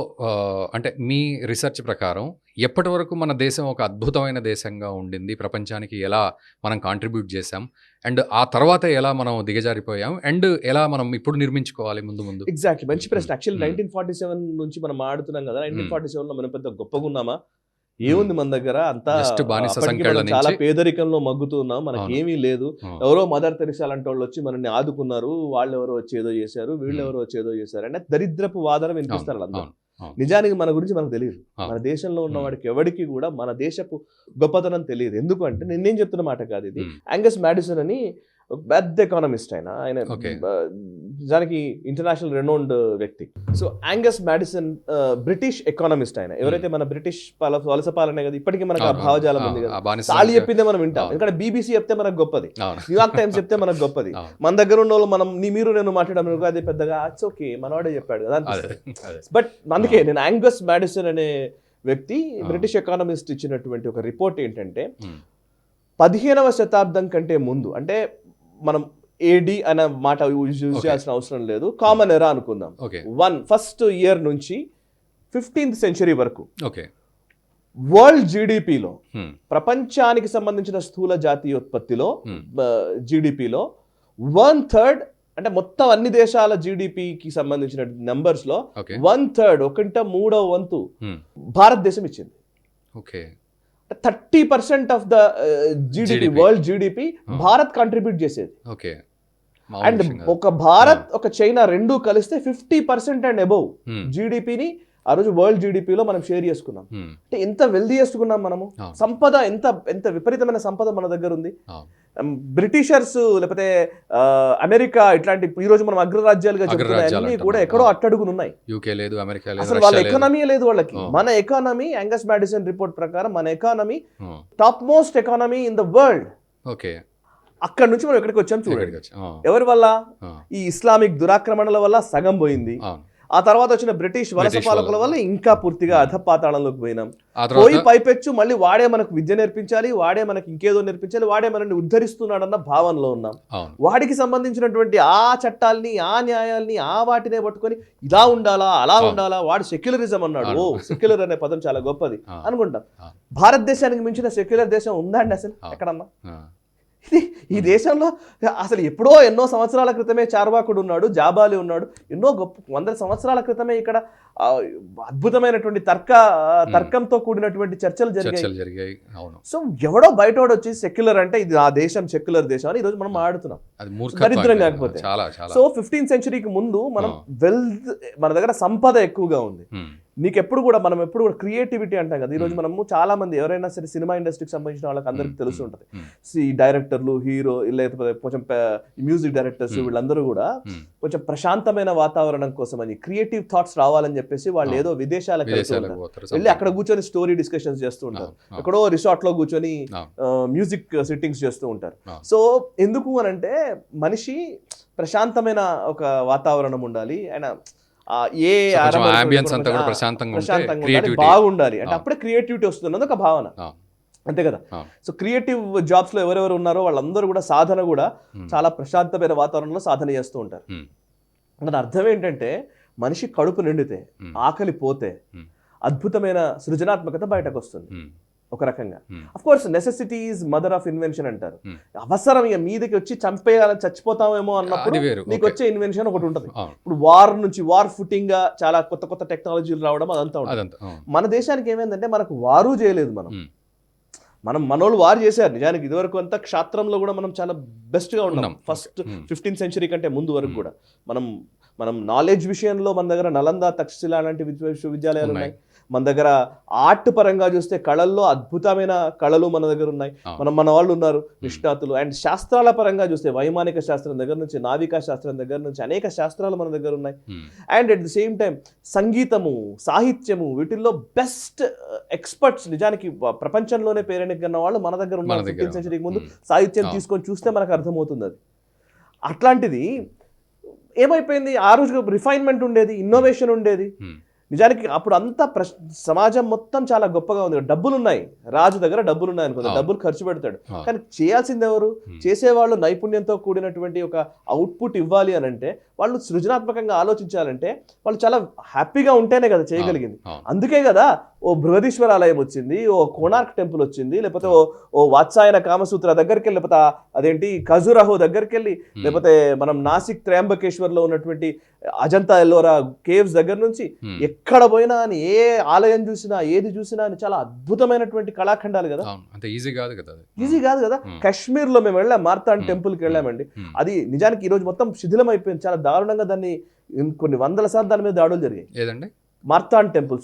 అంటే మీ రీసెర్చ్ ప్రకారం ఎప్పటి వరకు మన దేశం ఒక అద్భుతమైన దేశంగా ఉండింది, ప్రపంచానికి ఎలా మనం కాంట్రిబ్యూట్ చేసాం, అండ్ ఆ తర్వాత ఎలా మనం దిగజారిపోయాం, అండ్ ఎలా మనం ఇప్పుడు నిర్మించుకోవాలి ముందు ముందు? ఎగ్జాక్ట్లీ, మంచి ప్రశ్న. యాక్చువల్లీ 1947 నుంచి మనం ఆడుతున్నాం కదా. 1947లో మనం పెద్ద గొప్పగా ఉన్నామా? ఏముంది మన దగ్గర? అంతా చాలా పేదరికంలో మగ్గుతున్నాం, మనకి ఏమీ లేదు. ఎవరో మదర్ తెరిసా లాంటి వాళ్ళు వచ్చి మనల్ని ఆదుకున్నారు, వాళ్ళు ఎవరో వచ్చి ఏదో చేశారు, వీళ్ళు ఎవరో వచ్చి ఏదో చేశారు అంటే దరిద్రపు వాదన వినిపిస్తారు అందరూ. నిజానికి మన గురించి మనకు తెలియదు. మన దేశంలో ఉన్న వాడికి ఎవరికి కూడా మన దేశపు గొప్పతనం తెలియదు. ఎందుకంటే నేనేం చెప్తున్న మాట కాదు ఇది. యాంగస్ మాడిసన్ అని పెద్ద ఎకానమిస్ట్ ఆయన నిజానికి ఇంటర్నేషనల్ రెనౌండ్ వ్యక్తి. So Angus Madison British economist. ఆయన ఎవరైతే మన బ్రిటిష్ వలస పాలనే కదా ఇప్పటికీ మనకు ఆ భావజాలం ఉంది కదా. తాళి చెప్పిందే మనం వింటాం, ఎందుకంటే BBC చెప్తే మనకు గొప్పది, న్యూయార్క్ టైమ్స్ చెప్తే మనకు గొప్పది. మన దగ్గర ఉన్న వాళ్ళు మనం మీరు నేను మాట్లాడడం అది పెద్దగా ఇట్స్ ఓకే మనవాడే చెప్పాడు కదా అనిపిస్తుంది. బట్ అందుకే నేను యాంగస్ మాడిసన్ అనే వ్యక్తి బ్రిటిష్ ఎకానమిస్ట్ ఇచ్చినటువంటి ఒక రిపోర్ట్ ఏంటంటే 15వ శతాబ్దం కంటే ముందు, అంటే మనం AD అనే మాట యూజ్ చేయాల్సిన అవసరం లేదు, కామన్ ఎరా అనుకుందాం. ఫస్ట్ ఇయర్ నుంచి 15th సెంచరీ వరకు వరల్డ్ జీడిపిలో, ప్రపంచానికి సంబంధించిన స్థూల జాతీయోత్పత్తిలో జీడిపిలో 1/3, అంటే మొత్తం అన్ని దేశాల జీడిపికి సంబంధించిన నంబర్స్ లో 1/3, 1/3 వంతు భారతదేశం ఇచ్చింది. 30% of the GDP, world GDP Bharat contribute చేసేది. అండ్ ఒక భారత్ ఒక చైనా రెండు కలిస్తే 50% అండ్ అబౌవ్ జీడిపిని ఆ రోజు వరల్డ్ జీడిపిలో మనం షేర్ చేసుకున్నాం. అంటే ఎంత వెల్దీయెస్ట్ ఉన్నాం మనము. సంపద ఎంత విపరీతమైన సంపద మన దగ్గర ఉంది. బ్రిటిషర్స్ లేకపోతే అమెరికా ఇట్లాంటి ఈ రోజు మనం అగ్రరాజ్యాలుగా చెప్తున్నా కూడా ఎక్కడో అట్టడుగునున్నాయి. అసలు వాళ్ళ ఎకానమీ లేదు వాళ్ళకి. మన ఎకానమీ యాంగస్ మాడిసన్ రిపోర్ట్ ప్రకారం మన economy top most economy in the world. అక్కడ నుంచి మనం ఎక్కడికి వచ్చాం చూడండి. ఎవరి వల్ల? ఈ ఇస్లామిక్ దురాక్రమణల వల్ల సగం పోయింది. ఆ తర్వాత వచ్చిన బ్రిటిష్ వలస పాలకుల వల్ల ఇంకా పూర్తిగా అధపాతాళంలోకి పోయినాం. పోయి పైపెచ్చు మళ్ళీ వాడే మనకు విద్య నేర్పించాలి, వాడే మనకి ఇంకేదో నేర్పించాలి, వాడే మనల్ని ఉద్ధరిస్తున్నాడన్న భావనలో ఉన్నాం. వాడికి సంబంధించినటువంటి ఆ చట్టాలని, ఆ న్యాయాల్ని, ఆ వాటినే పట్టుకొని ఇలా ఉండాలా అలా ఉండాలా, వాడు సెక్యులరిజం అన్నాడు. ఓ సెక్యులర్ అనే పదం చాలా గొప్పది అనుకుంటాం. భారతదేశానికి మించిన సెక్యులర్ దేశం ఉందా అండి అసలు ఎక్కడన్నా? ఈ దేశంలో అసలు ఎప్పుడో ఎన్నో సంవత్సరాల క్రితమే చార్వాకుడు ఉన్నాడు, జాబాలి ఉన్నాడు, ఎన్నో గొప్ప 100 సంవత్సరాల క్రితమే ఇక్కడ అద్భుతమైనటువంటి తర్కంతో కూడినటువంటి చర్చలు జరిగాయి. సో ఎవడో బయటోడు వచ్చి సెక్యులర్ అంటే ఇది ఆ దేశం సెక్యులర్ దేశం అని ఈరోజు మనం ఆడుతున్నాం. దరిద్రం కాకపోతే. సో 15th సెంచరీకి ముందు మనం మన దగ్గర సంపద ఎక్కువగా ఉంది. మనం ఎప్పుడు కూడా క్రియేటివిటీ అంటాం కదా. ఈరోజు మనము చాలా మంది ఎవరైనా సరే సినిమా ఇండస్ట్రీకి సంబంధించిన వాళ్ళకి అందరికి తెలుసు ఉంటుంది. డైరెక్టర్లు, హీరో, లేకపోతే కొంచెం మ్యూజిక్ డైరెక్టర్స్, వీళ్ళందరూ కూడా కొంచెం ప్రశాంతమైన వాతావరణం కోసం అని క్రియేటివ్ థాట్స్ రావాలని చెప్పేసి వాళ్ళు ఏదో విదేశాలకు వెళ్ళి అక్కడ కూర్చొని స్టోరీ డిస్కషన్స్ చేస్తూ ఉంటారు. ఎక్కడో రిసార్ట్ లో కూర్చొని మ్యూజిక్ సిట్టింగ్స్ చేస్తూ ఉంటారు. సో ఎందుకు అనంటే మనిషి ప్రశాంతమైన ఒక వాతావరణం ఉండాలి, ఆయన బాగుండాలి అంటే అప్పుడే క్రియేటివిటీ వస్తుంది ఒక భావన, అంతే కదా. సో క్రియేటివ్ జాబ్స్ లో ఎవరెవరు ఉన్నారో వాళ్ళందరూ కూడా సాధన కూడా చాలా ప్రశాంతమైన వాతావరణంలో సాధన చేస్తూ ఉంటారు. దాని అర్థం ఏంటంటే మనిషి కడుపు నిండితే, ఆకలి పోతే అద్భుతమైన సృజనాత్మకత బయటకు వస్తుంది ఒక రకంగా. Of course necessity is mother of invention అంటారు. అవసరం మీదకి వచ్చి చంపేయాలని చచ్చిపోతామేమో అన్నప్పుడు నీకు వచ్చే ఇన్వెన్షన్ ఒకటి ఉంటుంది. ఇప్పుడు వార్ ఫుటింగ్ గా చాలా కొత్త టెక్నాలజీలు రావడం అదంతా ఉంటుంది. మన దేశానికి ఏమైందంటే మనకు వారు చేయలేదు. మనోళ్ళు వారు చేశారు. నిజానికి ఇదివరకు అంతా క్షాత్రంలో కూడా మనం చాలా బెస్ట్ గా ఉన్నాం. ఫస్ట్ 15th సెంచరీ కంటే ముందు వరకు కూడా మనం నాలెడ్జ్ విషయంలో మన దగ్గర నలంద, తక్షశిల లాంటి విశ్వవిద్యాలయాలు ఉన్నాయి. మన దగ్గర ఆర్ట్ పరంగా చూస్తే కళల్లో అద్భుతమైన కళలు మన దగ్గర ఉన్నాయి. మన వాళ్ళు ఉన్నారు నిష్ణాతులు. అండ్ శాస్త్రాల పరంగా చూస్తే వైమానిక శాస్త్రం దగ్గర నుంచి నావికా శాస్త్రం దగ్గర నుంచి అనేక శాస్త్రాలు మన దగ్గర ఉన్నాయి. And at the same time సంగీతము, సాహిత్యము, వీటిల్లో బెస్ట్ ఎక్స్పర్ట్స్ నిజానికి ప్రపంచంలోనే పేరెన్నికన్న వాళ్ళు మన దగ్గర ఉన్నారు. 15th సెంచరీకి ముందు సాహిత్యం తీసుకొని చూస్తే మనకు అర్థమవుతుంది అది. అట్లాంటిది ఏమైపోయింది, ఆ రోజు రిఫైన్మెంట్ ఉండేది, ఇన్నోవేషన్ ఉండేది. నిజానికి అప్పుడు అంతా సమాజం మొత్తం చాలా గొప్పగా ఉంది. డబ్బులు ఉన్నాయి, రాజు దగ్గర డబ్బులు ఉన్నాయి అనుకో, డబ్బులు ఖర్చు పెడతాడు. కానీ చేయాల్సింది ఎవరు? చేసేవాళ్ళు నైపుణ్యంతో కూడినటువంటి ఒక అవుట్పుట్ ఇవ్వాలి అని అంటే, వాళ్ళు సృజనాత్మకంగా ఆలోచించాలంటే వాళ్ళు చాలా హ్యాపీగా ఉంటేనే కదా చేయగలిగింది. అందుకే కదా ఓ బృహదీశ్వర ఆలయం వచ్చింది, ఓ కోణార్క్ టెంపుల్ వచ్చింది, లేకపోతే ఓ వాత్సాయన కామసూత్ర దగ్గరికి వెళ్ళి, లేకపోతే అదేంటి ఖజురాహో దగ్గరికి వెళ్ళి, లేకపోతే మనం నాసిక్ త్రయంబకేశ్వర్లో ఉన్నటువంటి అజంతా ఎల్లోరా కేవ్స్ దగ్గర నుంచి ఎక్కడ పోయినా అని ఏ ఆలయం చూసినా ఏది చూసినా అని చాలా అద్భుతమైనటువంటి కళాఖండాలు కదా. ఈజీ కాదు కదా. కాశ్మీర్ లో మేము వెళ్ళాం, మార్తాండ్ టెంపుల్ కి వెళ్ళామండి. అది నిజానికి ఈ రోజు మొత్తం శిథిలం అయిపోయింది. చాలా దారుణంగా దాన్ని కొన్ని వందల సార్లు దాని మీద దాడులు జరిగాయి. మార్తాండ్ టెంపుల్,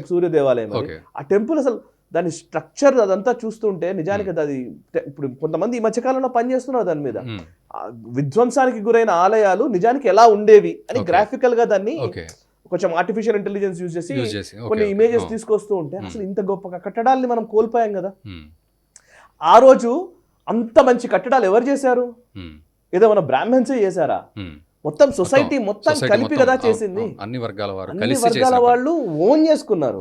సూర్య దేవాలయం. ఆ టెంపుల్ అసలు దాని స్ట్రక్చర్ అదంతా చూస్తుంటే నిజానికి అది ఇప్పుడు కొంతమంది ఈ మధ్యకాలంలో పనిచేస్తున్నారు దాని మీద. విధ్వంసానికి గురైన ఆలయాలు నిజానికి ఎలా ఉండేవి అని గ్రాఫికల్ గా దాన్ని కొంచెం ఆర్టిఫిషియల్ ఇంటెలిజెన్స్ యూజ్ చేసి కొన్ని ఇమేజెస్ తీసుకొస్తూ ఉంటే అసలు ఇంత గొప్ప కట్టడాల్ని మనం కోల్పోయాం కదా. ఆ రోజు అంత మంచి కట్టడాలు ఎవరు చేశారు? ఏదో మన బ్రాహ్మణ్సే చేశారా? మొత్తం సొసైటీ మొత్తం కలిపి కదా చేసింది. అన్ని వర్గాల వాళ్ళు ఓన్ చేసుకున్నారు.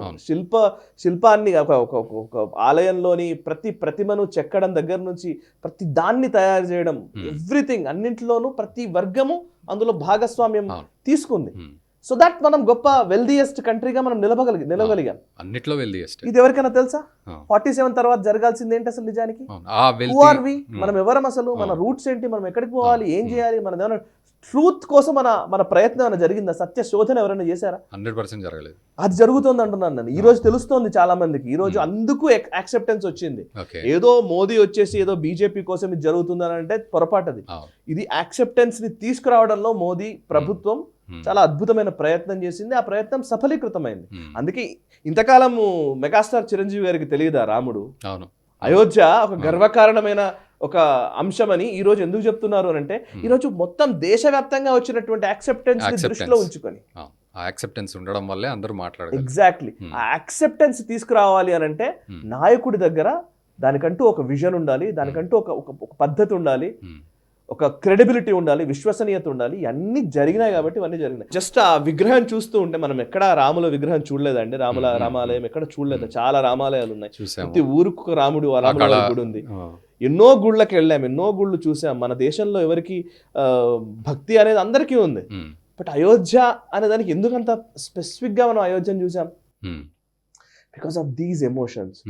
శిల్పాన్ని ఒక ఆలయంలోని ప్రతి ప్రతిమను చెక్కడం దగ్గర నుంచి ప్రతి దాన్ని తయారు చేయడం, ఎవ్రీథింగ్ అన్నింటిలోనూ ప్రతి వర్గము అందులో భాగస్వామ్యం తీసుకుంది. సో దట్ మనం గొప్ప వెల్దియెస్ట్ కంట్రీగా మనం నిలవగలిగాం. అన్నిట్లో వెల్దియెస్ట్. ఇది ఎవరికైనా తెలుసా? 47 తర్వాత జరగాల్సింది ఏంటి అసలు నిజానికి? మనం ఎవరం అసలు? మన రూట్స్ ఏంటి? మనం ఎక్కడికి పోవాలి? ఏం చేయాలి? మనం ఏమైనా ట్రూత్ కోసం మన ప్రయత్నం ఏమైనా జరిగిందా? సత్య శోధన ఎవరైనా చేశారా? 100% జరగలేదు. అది జరుగుతుంది అంటున్నాను నేను. ఈ రోజు తెలుస్తోంది చాలా మందికి. ఈ రోజు అందుకు యాక్సెప్టెన్స్ వచ్చింది. ఏదో మోదీ వచ్చేసి ఏదో బీజేపీ కోసం ఇది జరుగుతుందని అంటే పొరపాటు. అది ఇది యాక్సెప్టెన్స్ ని తీసుకురావడంలో మోదీ ప్రభుత్వం చాలా అద్భుతమైన ప్రయత్నం చేసింది. ఆ ప్రయత్నం సఫలీకృతమైంది. అందుకే ఇంతకాలము మెగాస్టార్ చిరంజీవి గారికి తెలియదా రాముడు? అయోధ్య ఒక గర్వకారణమైన ఒక అంశమని ఈ రోజు ఎందుకు చెప్తున్నారు అని అంటే, ఈ రోజు మొత్తం దేశవ్యాప్తంగా వచ్చినటువంటి యాక్సెప్టెన్స్ ని దృష్టిలో ఉంచుకొని యాక్సెప్టెన్స్ ఉండడం వల్లే అందరూ మాట్లాడారు. ఎగ్జాక్ట్లీ. ఆ యాక్సెప్టెన్స్ తీసుకురావాలి అని అంటే నాయకుడి దగ్గర దానికంటూ ఒక విజన్ ఉండాలి, దానికంటూ ఒక పద్ధతి ఉండాలి, ఒక క్రెడిబిలిటీ ఉండాలి, విశ్వసనీయత ఉండాలి. ఇవన్నీ జరిగినాయి కాబట్టి ఇవన్నీ జరిగినాయి. జస్ట్ ఆ విగ్రహం చూస్తూ ఉంటే మనం ఎక్కడ రాముల విగ్రహం చూడలేదండి. రామాలయం ఎక్కడ చూడలేదు. చాలా రామాలయాలు ఉన్నాయి. ప్రతి ఊరుకు ఒక రాముడు గుడి ఉంది. ఎన్నో గుళ్ళకి వెళ్ళాం, ఎన్నో గుళ్ళు చూసాం. మన దేశంలో ఎవరికి భక్తి అనేది అందరికీ ఉంది. బట్ అయోధ్య అనే దానికి ఎందుకంత స్పెసిఫిక్ గా మనం అయోధ్యను చూసాం? Because of these emotions.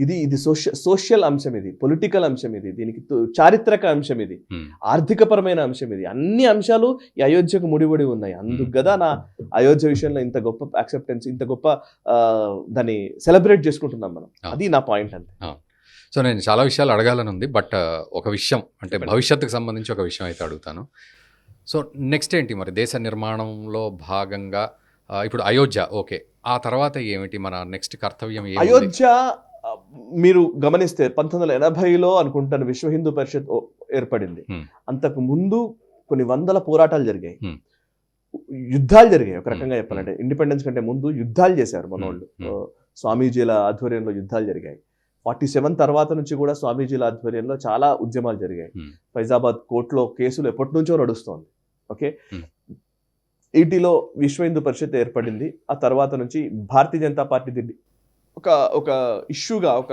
ఇది సోషల్ అంశం, ఇది పొలిటికల్ అంశం, ఇది దీనికి చారిత్రక అంశం, ఇది ఆర్థికపరమైన అంశం. ఇది అన్ని అంశాలు ఈ అయోధ్యకు ముడిపడి ఉన్నాయి. అందుకు కదా నా అయోధ్య విషయంలో ఇంత గొప్ప యాక్సెప్టెన్స్, ఇంత గొప్ప దాన్ని సెలబ్రేట్ చేసుకుంటున్నాం మనం. అది నా పాయింట్ అంతే. సో నేను చాలా విషయాలు అడగాలని ఉంది, బట్ ఒక విషయం అంటే భవిష్యత్తుకు సంబంధించి ఒక విషయం అయితే అడుగుతాను. సో నెక్స్ట్ ఏంటి మరి దేశ నిర్మాణంలో భాగంగా ఇప్పుడు అయోధ్య ఓకే, ఆ తర్వాత ఏమిటి మన నెక్స్ట్ కర్తవ్యం? అయోధ్య మీరు గమనిస్తే 1980లో అనుకుంటాను విశ్వ హిందూ పరిషత్ ఏర్పడింది. అంతకు ముందు కొన్ని వందల పోరాటాలు జరిగాయి, యుద్ధాలు జరిగాయి. ఒక రకంగా చెప్పాలంటే ఇండిపెండెన్స్ కంటే ముందు యుద్ధాలు చేశారు మన వాళ్ళు. స్వామీజీల ఆధ్వర్యంలో యుద్ధాలు జరిగాయి. 47 తర్వాత నుంచి కూడా స్వామీజీల ఆధ్వర్యంలో చాలా ఉద్యమాలు జరిగాయి. ఫైజాబాద్ కోర్టులో కేసులు ఎప్పటి నుంచో నడుస్తోంది. ఓకే, 80లో విశ్వ హిందూ పరిషత్ ఏర్పడింది. ఆ తర్వాత నుంచి భారతీయ జనతా పార్టీ దీన్ని ఒక ఇష్యూగా, ఒక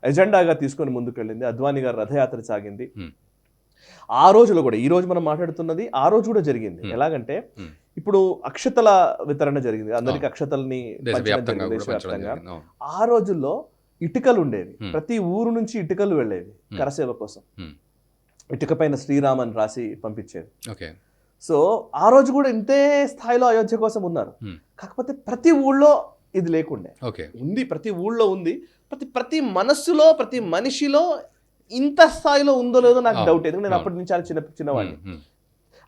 ఎజెండాగా తీసుకొని ముందుకెళ్ళింది. అద్వానీ గారు రథయాత్ర సాగింది. ఆ రోజులో కూడా, ఈ రోజు మనం మాట్లాడుతున్నది ఆ రోజు కూడా జరిగింది. ఎలాగంటే ఇప్పుడు అక్షతల వితరణ జరిగింది, అందరికి అక్షతల్ని దేశవ్యాప్తంగా. ఆ రోజుల్లో ఇటుకలు ఉండేవి, ప్రతి ఊరు నుంచి ఇటుకలు వెళ్ళేవి కరసేవ కోసం. ఇటుక పైన శ్రీరామ్ అని రాసి పంపించేది. సో ఆ రోజు కూడా ఇంతే స్థాయిలో అయోధ్య కోసం ఉన్నారు. కాకపోతే ప్రతి ఊళ్ళో ఇది లేకుండే ఉంది, ప్రతి ఊళ్ళో ఉంది. ప్రతి మనస్సులో, ప్రతి మనిషిలో ఇంత స్థాయిలో ఉందో లేదో నాకు డౌట్. ఎందుకంటే నేను అప్పటి నుంచి చాలా చిన్నవాడిని.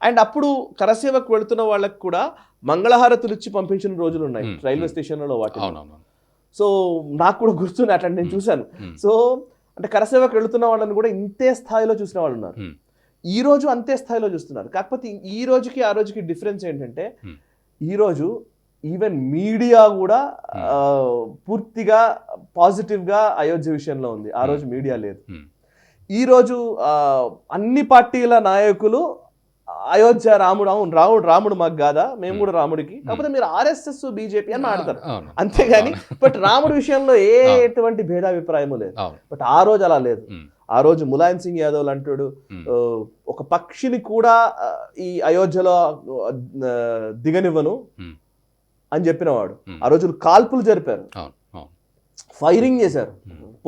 అండ్ అప్పుడు కరసేవకు వెళుతున్న వాళ్ళకి కూడా మంగళహారతులు ఇచ్చి పంపించిన రోజులు ఉన్నాయి రైల్వే స్టేషన్లలో వాటి. సో నాకు కూడా గుర్తుంది అట్లా నేను చూశాను. సో అంటే కరసేవకు వెళుతున్న వాళ్ళని కూడా ఇంతే స్థాయిలో చూసిన వాళ్ళు ఉన్నారు. ఈ రోజు అంతే స్థాయిలో చూస్తున్నారు. కాకపోతే ఈ రోజుకి ఆ రోజుకి డిఫరెన్స్ ఏంటంటే ఈ రోజు ఈవెన్ మీడియా కూడా పూర్తిగా పాజిటివ్గా అయోధ్య విషయంలో ఉంది. ఆ రోజు మీడియా లేదు. ఈ రోజు అన్ని పార్టీల నాయకులు అయోధ్య రాముడు, అవును రాముడు మాకు కాదా, మేము కూడా రాముడికి, కాకపోతే మీరు ఆర్ఎస్ఎస్ బీజేపీ అని మాట్లాడతారు అంతేగాని బట్ రాముడి విషయంలో ఎటువంటి భేదాభిప్రాయము లేదు. బట్ ఆ రోజు అలా లేదు. ఆ రోజు ములాయం సింగ్ యాదవ్ అంటాడు ఒక పక్షిని కూడా ఈ అయోధ్యలో దిగనివ్వను అని చెప్పినవాడు. ఆ రోజు కాల్పులు జరిపారు, ఫైరింగ్ చేశారు,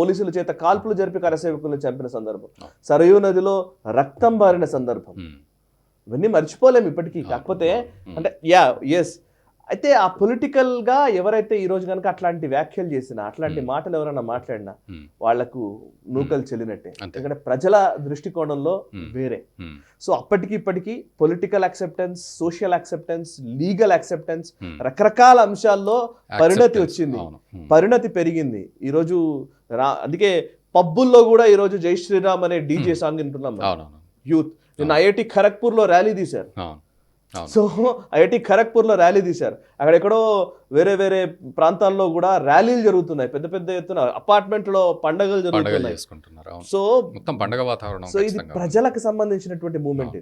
పోలీసుల చేత కాల్పులు జరిపి కరసేవకులను చంపిన సందర్భం, సరయూ నదిలో రక్తం బారిన సందర్భం, ఇవన్నీ మర్చిపోలేము ఇప్పటికీ. కాకపోతే అంటే ఎస్ అయితే ఆ పొలిటికల్ గా ఎవరైతే ఈ రోజు కనుక అట్లాంటి వ్యాఖ్యలు చేసినా, అట్లాంటి మాటలు ఎవరైనా మాట్లాడినా వాళ్లకు నూకలు చెల్లినట్టే. ఎందుకంటే ప్రజల దృష్టికోణంలో వేరే. సో అప్పటికి ఇప్పటికీ political acceptance, social acceptance, legal acceptance, రకరకాల అంశాల్లో పరిణతి వచ్చింది, పరిణతి పెరిగింది. ఈరోజు అందుకే పబ్బుల్లో కూడా ఈరోజు జై శ్రీరామ్ అనే డీజే సాంగ్ వింటున్నాం యూత్. నిన్న ఐఐటి ఖరగ్పూర్ లో ర్యాలీ తీశారు. సో ఐఐటి ఖరగ్పూర్ లో ర్యాలీ తీశారు. అక్కడెక్కడో వేరే వేరే ప్రాంతాల్లో కూడా ర్యాలీలు జరుగుతున్నాయి, పెద్ద పెద్ద ఎత్తున అపార్ట్మెంట్ లో పండుగలు జరుగుతున్నాయి. సో పండుగ వాతావరణం. సో ఇది ప్రజలకు సంబంధించినటువంటి మూమెంట్.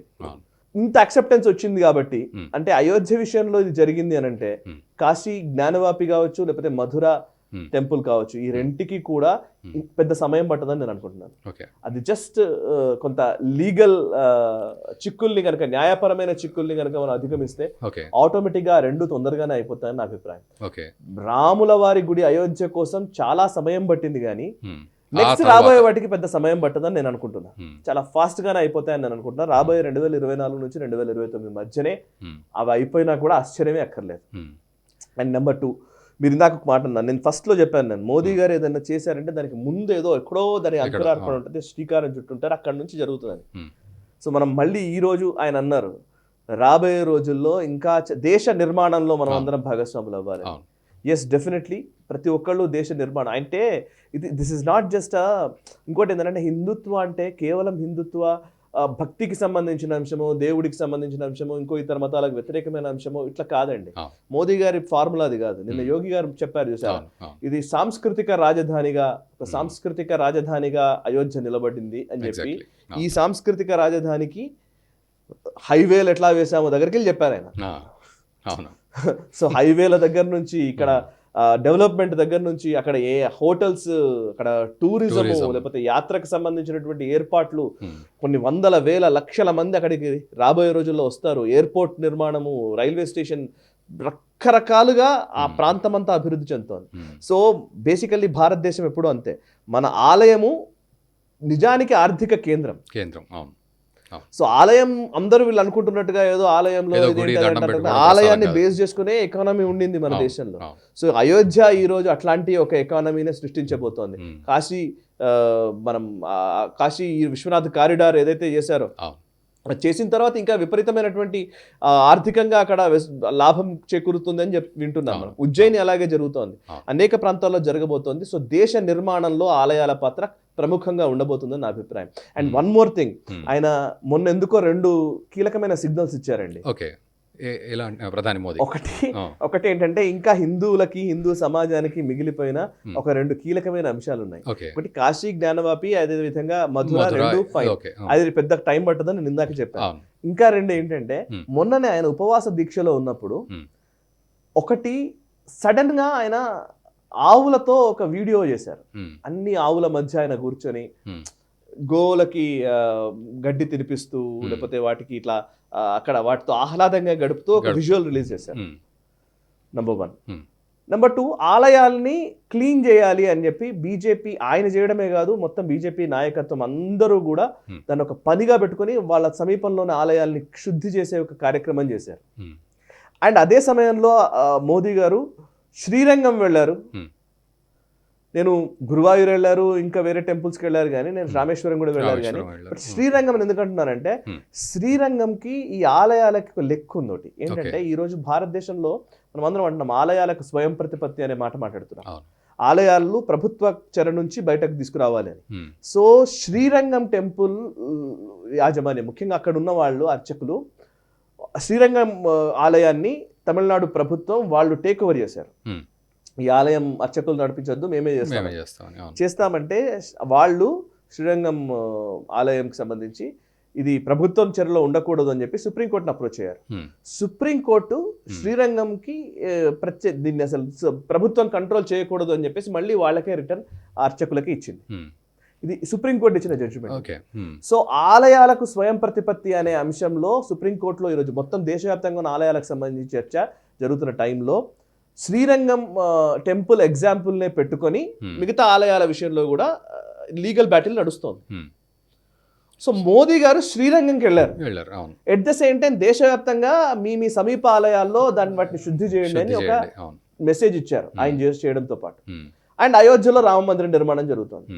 ఇంత అక్సెప్టెన్స్ వచ్చింది కాబట్టి, అంటే అయోధ్య విషయంలో ఇది జరిగింది అని అంటే కాశీ జ్ఞానవాపి కావచ్చు, లేకపోతే మధుర టెంపుల్ కావచ్చు, ఈ రెంటికి కూడా పెద్ద సమయం పట్టదని నేను అనుకుంటున్నాను. అది జస్ట్ కొంత లీగల్ చిక్కుల్ని కనుక, న్యాయపరమైన చిక్కుల్ని కనుక మనం అధిగమిస్తే ఆటోమేటిక్ గా రెండు తొందరగానే అయిపోతాయని నా అభిప్రాయం. రాముల వారి గుడి అయోధ్య కోసం చాలా సమయం పట్టింది కానీ నెక్స్ట్ రాబోయే వాటికి పెద్ద సమయం పట్టదని నేను అనుకుంటున్నా. చాలా ఫాస్ట్ గానే అయిపోతాయని నేను అనుకుంటున్నా. రాబోయే 2024 నుంచి 2029 మధ్యనే అవి అయిపోయినా కూడా ఆశ్చర్యమే అక్కర్లేదు. అండ్ నెంబర్ 2, మీరు ఇందాక మాట అన్నారు, నేను ఫస్ట్ లో చెప్పాను, నేను మోదీ గారు ఏదైనా చేశారంటే దానికి ముందు ఏదో ఎక్కడో దాని అంకురార్పణ ఉంటుంది, శ్రీకారం చుట్టుంటారు, అక్కడ నుంచి జరుగుతుందని. సో మనం మళ్ళీ ఈ రోజు ఆయన అన్నారు రాబోయే రోజుల్లో ఇంకా దేశ నిర్మాణంలో మనం అందరం భాగస్వాములు అవ్వాలి. ఎస్, డెఫినెట్లీ ప్రతి ఒక్కళ్ళు దేశ నిర్మాణం అంటే దిస్ ఇస్ నాట్ జస్ట్ ఇంకోటి ఏంటంటే హిందుత్వ అంటే కేవలం హిందుత్వ భక్తికి సంబంధించిన అంశము, దేవుడికి సంబంధించిన అంశము, ఇంకో ఇతర మతాలకు వ్యతిరేకమైన అంశము ఇట్లా కాదండి. మోదీ గారి ఫార్ములా అది కాదు. నిన్న యోగి గారు చెప్పారు చూసారా, ఇది సాంస్కృతిక రాజధానిగా, ఒక సాంస్కృతిక రాజధానిగా అయోధ్య నిలబడింది అని చెప్పి, ఈ సాంస్కృతిక రాజధానికి హైవేలు ఎట్లా వేసామో దగ్గరికి వెళ్ళి చెప్పారు ఆయన. సో హైవేల దగ్గర నుంచి, ఇక్కడ డెవలప్మెంట్ దగ్గర నుంచి, అక్కడ ఏ హోటల్స్, అక్కడ టూరిజము, లేకపోతే యాత్రకు సంబంధించినటువంటి ఏర్పాట్లు, కొన్ని వందల వేల లక్షల మంది అక్కడికి రాబోయే రోజుల్లో వస్తారు. ఎయిర్పోర్ట్ నిర్మాణము, రైల్వే స్టేషన్, రకరకాలుగా ఆ ప్రాంతం అంతా అభివృద్ధి చెందుతోంది. సో బేసికల్లీ భారతదేశం ఎప్పుడూ అంతే. మన ఆలయము నిజానికి ఆర్థిక కేంద్రం. సో ఆలయం అందరూ వీళ్ళు అనుకుంటున్నట్టుగా ఏదో ఆలయంలో ఆలయాన్ని బేస్ చేసుకునే ఎకానమీ ఉండింది మన దేశంలో. సో అయోధ్య ఈ రోజు అట్లాంటి ఒక ఎకానమీనే సృష్టించబోతోంది. కాశీ విశ్వనాథ్ కారిడార్ ఏదైతే చేశారో, చేసిన తర్వాత ఇంకా విపరీతమైనటువంటి ఆర్థికంగా అక్కడ లాభం చేకూరుతుంది అని వింటున్నాం మనం. ఉజ్జయిని అలాగే జరుగుతోంది, అనేక ప్రాంతాల్లో జరగబోతోంది. సో దేశ నిర్మాణంలో ఆలయాల పాత్ర ప్రముఖంగా ఉండబోతుందని నా అభిప్రాయం. అండ్ వన్ మోర్ థింగ్, ఆయన మొన్న ఎందుకో 2 కీలకమైన సిగ్నల్స్ ఇచ్చారండి. ప్రధాని మోదీ. ఒకటి ఏంటంటే, ఇంకా హిందువులకి, హిందూ సమాజానికి మిగిలిపోయిన ఒక 2 కీలకమైన అంశాలు ఉన్నాయి. ఒకటి కాశీ జ్ఞానవాపి, అదే విధంగా మధుర, 2 ఫైన్. అది పెద్ద టైం పట్టదని నేను ఇందాక చెప్పాను. ఇంకా 2 ఏంటంటే, మొన్ననే ఆయన ఉపవాస దీక్షలో ఉన్నప్పుడు ఒకటి సడన్ గా ఆయన ఆవులతో ఒక వీడియో చేశారు. అన్ని ఆవుల మధ్య ఆయన కూర్చొని గోవులకి గడ్డి తినిపిస్తూ, లేకపోతే వాటికి ఇట్లా అక్కడ వాటితో ఆహ్లాదంగా గడుపుతూ ఒక విజువల్ రిలీజ్ చేశారు. నెంబర్ 1. నెంబర్ 2, ఆలయాల్ని క్లీన్ చేయాలి అని చెప్పి బీజేపీ, ఆయన చేయడమే కాదు మొత్తం బీజేపీ నాయకత్వం అందరూ కూడా దాన్ని ఒక పనిగా పెట్టుకుని వాళ్ళ సమీపంలోని ఆలయాల్ని శుద్ధి చేసే ఒక కార్యక్రమం చేశారు. అండ్ అదే సమయంలో మోదీ గారు శ్రీరంగం వెళ్ళారు. నేను గురువాయూర్ వెళ్ళారు, ఇంకా వేరే టెంపుల్స్కి వెళ్ళారు, కానీ నేను రామేశ్వరం కూడా వెళ్ళారు. కానీ బట్ శ్రీరంగం ఎందుకంటున్నానంటే శ్రీరంగంకి ఈ ఆలయాలకి ఒక లెక్క ఉంది ఒకటి ఏంటంటే, ఈ రోజు భారతదేశంలో మనం అందరం అంటున్నాం ఆలయాలకు స్వయం ప్రతిపత్తి అనే మాట మాట్లాడుతున్నాం. ఆలయాలు ప్రభుత్వ చెర నుంచి బయటకు తీసుకురావాలి అని. సో శ్రీరంగం టెంపుల్ యాజమాన్యం, ముఖ్యంగా అక్కడ ఉన్న వాళ్ళు అర్చకులు శ్రీరంగం ఆలయాన్ని తమిళనాడు ప్రభుత్వం వాళ్ళు టేక్ ఓవర్ చేశారు. ఈ ఆలయం అర్చకులు నడిపించొద్దు, మేమే చేస్తామంటే వాళ్ళు శ్రీరంగం ఆలయంకి సంబంధించి ఇది ప్రభుత్వం చెరలో ఉండకూడదు అని చెప్పి సుప్రీంకోర్టును అప్రోచ్ అయ్యారు. సుప్రీంకోర్టు శ్రీరంగంకి దీన్ని అసలు ప్రభుత్వం కంట్రోల్ చేయకూడదు అని చెప్పేసి మళ్ళీ వాళ్ళకే రిటర్న్ అర్చకులకి ఇచ్చింది. ఇది సుప్రీంకోర్టు ఇచ్చిన జడ్జిమెంట్. సో ఆలయాలకు స్వయం ప్రతిపత్తి అనే అంశంలో సుప్రీంకోర్టులో ఈరోజు మొత్తం దేశవ్యాప్తంగా ఉన్న ఆలయాలకు సంబంధించి చర్చ జరుగుతున్న టైంలో శ్రీరంగం టెంపుల్ ఎగ్జాంపుల్నే పెట్టుకొని మిగతా ఆలయాల విషయంలో కూడా లీగల్ బ్యాటిల్ నడుస్తోంది. సో మోదీ గారు శ్రీరంగంకి వెళ్ళారు. ఎట్ ద సేమ్ టైం దేశవ్యాప్తంగా మీ సమీప ఆలయాల్లో దాన్ని వాటిని శుద్ధి చేయండి అని ఒక మెసేజ్ ఇచ్చారు ఆయన చేయడంతో పాటు. అండ్ అయోధ్యలో రామ మందిరం నిర్మాణం జరుగుతోంది.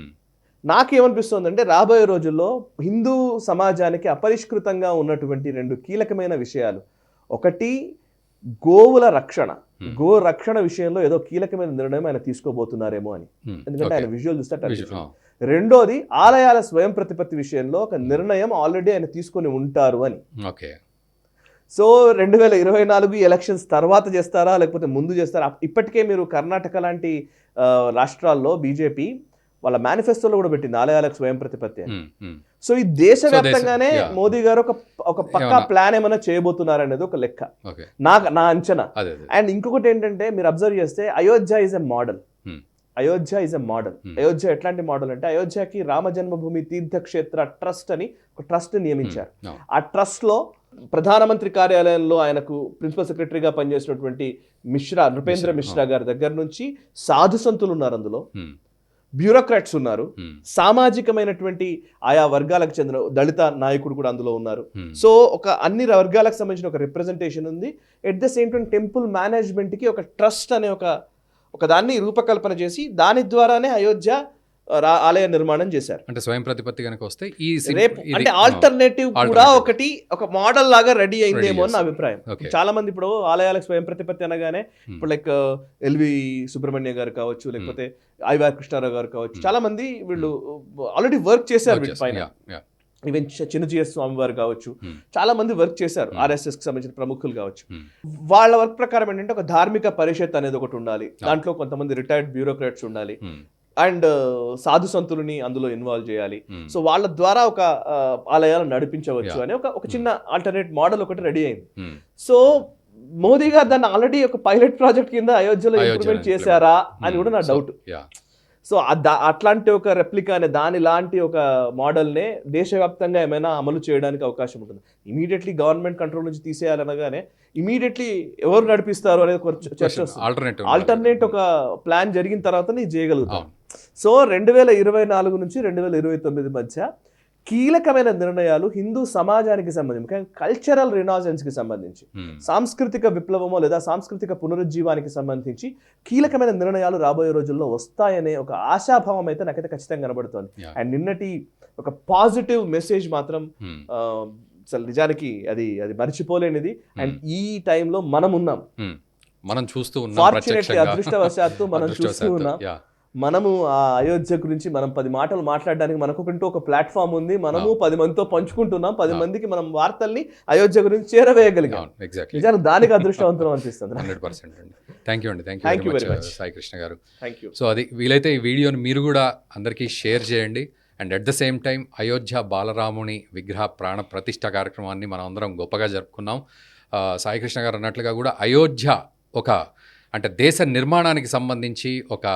నాకేమనిపిస్తుంది అంటే రాబోయే రోజుల్లో హిందూ సమాజానికి అపరిష్కృతంగా ఉన్నటువంటి రెండు కీలకమైన విషయాలు, ఒకటి గోవుల రక్షణ, గో రక్షణ విషయంలో ఏదో కీలకమైన నిర్ణయం ఆయన తీసుకోబోతున్నారేమో అని, ఎందుకంటే ఆయన విజువల్ చూస్తే. రెండోది ఆలయాల స్వయం ప్రతిపత్తి విషయంలో ఒక నిర్ణయం ఆల్రెడీ ఆయన తీసుకొని ఉంటారు అని. సో 2024 ఎలక్షన్స్ తర్వాత చేస్తారా లేకపోతే ముందు చేస్తారా? ఇప్పటికే మీరు కర్ణాటక లాంటి రాష్ట్రాల్లో బీజేపీ వాళ్ళ మేనిఫెస్టోలో కూడా పెట్టింది ఆలయాలకు స్వయం ప్రతిపత్తి అని. సో ఈ దేశవ్యాప్తంగానే మోదీ గారు ఒక పక్కా ప్లాన్ ఏమైనా చేయబోతున్నారు అనేది ఒక లెక్క, నా అంచనా. అండ్ ఇంకొకటి ఏంటంటే మీరు అబ్జర్వ్ చేస్తే Ayodhya is a model. Ayodhya ఎట్లాంటి మోడల్ అంటే, అయోధ్యకి రామ జన్మభూమి తీర్థక్షేత్ర ట్రస్ట్ అని ఒక ట్రస్ట్ నియమించారు. ఆ ట్రస్ట్ లో ప్రధానమంత్రి కార్యాలయంలో ఆయనకు ప్రిన్సిపల్ సెక్రటరీగా పనిచేసినటువంటి నృపేంద్ర మిశ్రా గారి దగ్గర నుంచి సాధు సంతులు ఉన్నారు, అందులో బ్యూరోక్రాట్స్ ఉన్నారు, సామాజికమైనటువంటి ఆయా వర్గాలకు చెందిన దళిత నాయకుడు కూడా అందులో ఉన్నారు. సో ఒక అన్ని వర్గాలకు సంబంధించిన ఒక రిప్రజెంటేషన్ ఉంది. At the same time temple management కి ఒక ట్రస్ట్ అనే ఒక దాన్ని రూపకల్పన చేసి దాని ద్వారానే అయోధ్య ఆలయ నిర్మాణం చేశారు. అంటే స్వయం ప్రతిపత్తి కనుక వస్తే ఈ అంటే ఆల్టర్నేటివ్ కూడా ఒక మోడల్ లాగా రెడీ అయిందేమో అని నా అభిప్రాయం. చాలా మంది ఇప్పుడు ఆలయాలకు స్వయం ప్రతిపత్తి అనగానే ఇప్పుడు లైక్ ఎల్వి సుబ్రహ్మణ్య గారు కావచ్చు, లేకపోతే ఐవార్ కృష్ణారావు గారు కావచ్చు, చాలా మంది వీళ్ళు ఆల్రెడీ వర్క్ చేశారు వీటిపైన. ఈవెన్ చిన్నజీఎస్ స్వామి వారు కావచ్చు, చాలా మంది వర్క్ చేశారు, RSS కి సంబంధించిన ప్రముఖులు కావచ్చు. వాళ్ళ వర్క్ ప్రకారం ఏంటంటే ఒక ధార్మిక పరిషత్ అనేది ఒకటి ఉండాలి, దాంట్లో కొంతమంది రిటైర్డ్ బ్యూరోక్రాట్స్ ఉండాలి, అండ్ సాధు సంతులని అందులో ఇన్వాల్వ్ చేయాలి. సో వాళ్ళ ద్వారా ఒక ఆలయాలు నడిపించవచ్చు అని ఒక చిన్న ఆల్టర్నేట్ మోడల్ ఒకటి రెడీ అయింది. సో మోదీ గారు దాన్ని ఆల్రెడీ ఒక పైలట్ ప్రాజెక్ట్ కింద అయోధ్యలో ఇంప్లిమెంట్ చేశారా అని కూడా నా డౌట్. సో అట్లాంటి ఒక రెప్లికా అనే దాని లాంటి ఒక మోడల్నే దేశవ్యాప్తంగా ఏమైనా అమలు చేయడానికి అవకాశం ఉంటుంది. ఇమీడియట్లీ గవర్నమెంట్ కంట్రోల్ నుంచి తీసేయాలనగానే ఇమీడియట్లీ ఎవరు నడిపిస్తారు అనేది చర్చ వస్తుంది. ఆల్టర్నేట్ ఒక ప్లాన్ జరిగిన తర్వాతనే చేయగలుగుతాం. సో 2024 నుంచి 2029 మధ్య కీలకమైన నిర్ణయాలు హిందూ సమాజానికి సంబంధించి, ముఖ్యంగా కల్చరల్ రినాజెన్స్ కి సంబంధించి, సాంస్కృతిక విప్లవమో లేదా సాంస్కృతిక పునరుజ్జీవానికి సంబంధించి కీలకమైన నిర్ణయాలు రాబోయే రోజుల్లో వస్తాయనే ఒక ఆశాభావం అయితే నాకైతే ఖచ్చితంగా కనబడుతోంది. అండ్ నిన్నటి ఒక పాజిటివ్ మెసేజ్ మాత్రం అసలు నిజానికి అది మర్చిపోలేనిది. అండ్ ఈ టైంలో మనం ఉన్నాం, మనం చూస్తూ ఉన్నాం, ఫార్చునేట్లీ అదృష్టవశాత్తు మనం చూస్తూ ఉన్నాం. మనము ఆ అయోధ్య గురించి మనం 10 మాటలు మాట్లాడడానికి మనకుంటూ ఒక ప్లాట్ఫామ్ ఉంది. మనము 10 మందితో పంచుకుంటున్నాం, 10 మందికి మనం వార్తల్ని అయోధ్య గురించి చేరవేయగలిగాం. నిజానికి దానికి అదృష్టవంతం అనిపిస్తుంది. 100% అండి. Thank you very much Sai Krishna గారు. సో అది వీలైతే ఈ వీడియోని మీరు కూడా అందరికీ షేర్ చేయండి. And at the same time Ayodhya బాలరాముని విగ్రహ ప్రాణ ప్రతిష్ఠ కార్యక్రమాన్ని మనం అందరం గొప్పగా జరుపుకున్నాం. సాయి కృష్ణ గారు అన్నట్లుగా కూడా అయోధ్య అంటే దేశ నిర్మాణానికి సంబంధించి ఒక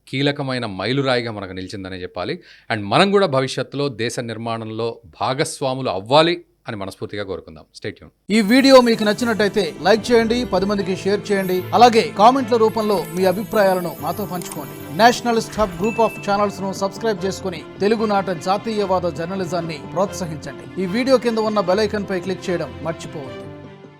కీలకమైన మైలురాయిగా మనకు నిలిచిందనే చెప్పాలి. అండ్ మనం కూడా భవిష్యత్తులో దేశ నిర్మాణంలో భాగస్వాములు అవ్వాలి అని మనస్ఫూర్తిగా కోరుకుందాం. Stay tune. ఈ వీడియో మీకు నచ్చినట్టయితే లైక్ చేయండి, 10 మందికి షేర్ చేయండి. అలాగే కామెంట్ల రూపంలో మీ అభిప్రాయాలను మాతో పంచుకోండి. Nationalist hub group of channels ను సబ్స్క్రైబ్ చేసుకుని తెలుగునాట జాతీయవాద జర్నలిజాన్ని ప్రోత్సహించండి. ఈ వీడియో కింద ఉన్న బెల్ ఐకాన్ పై క్లిక్ చేయడం మర్చిపోవద్దు.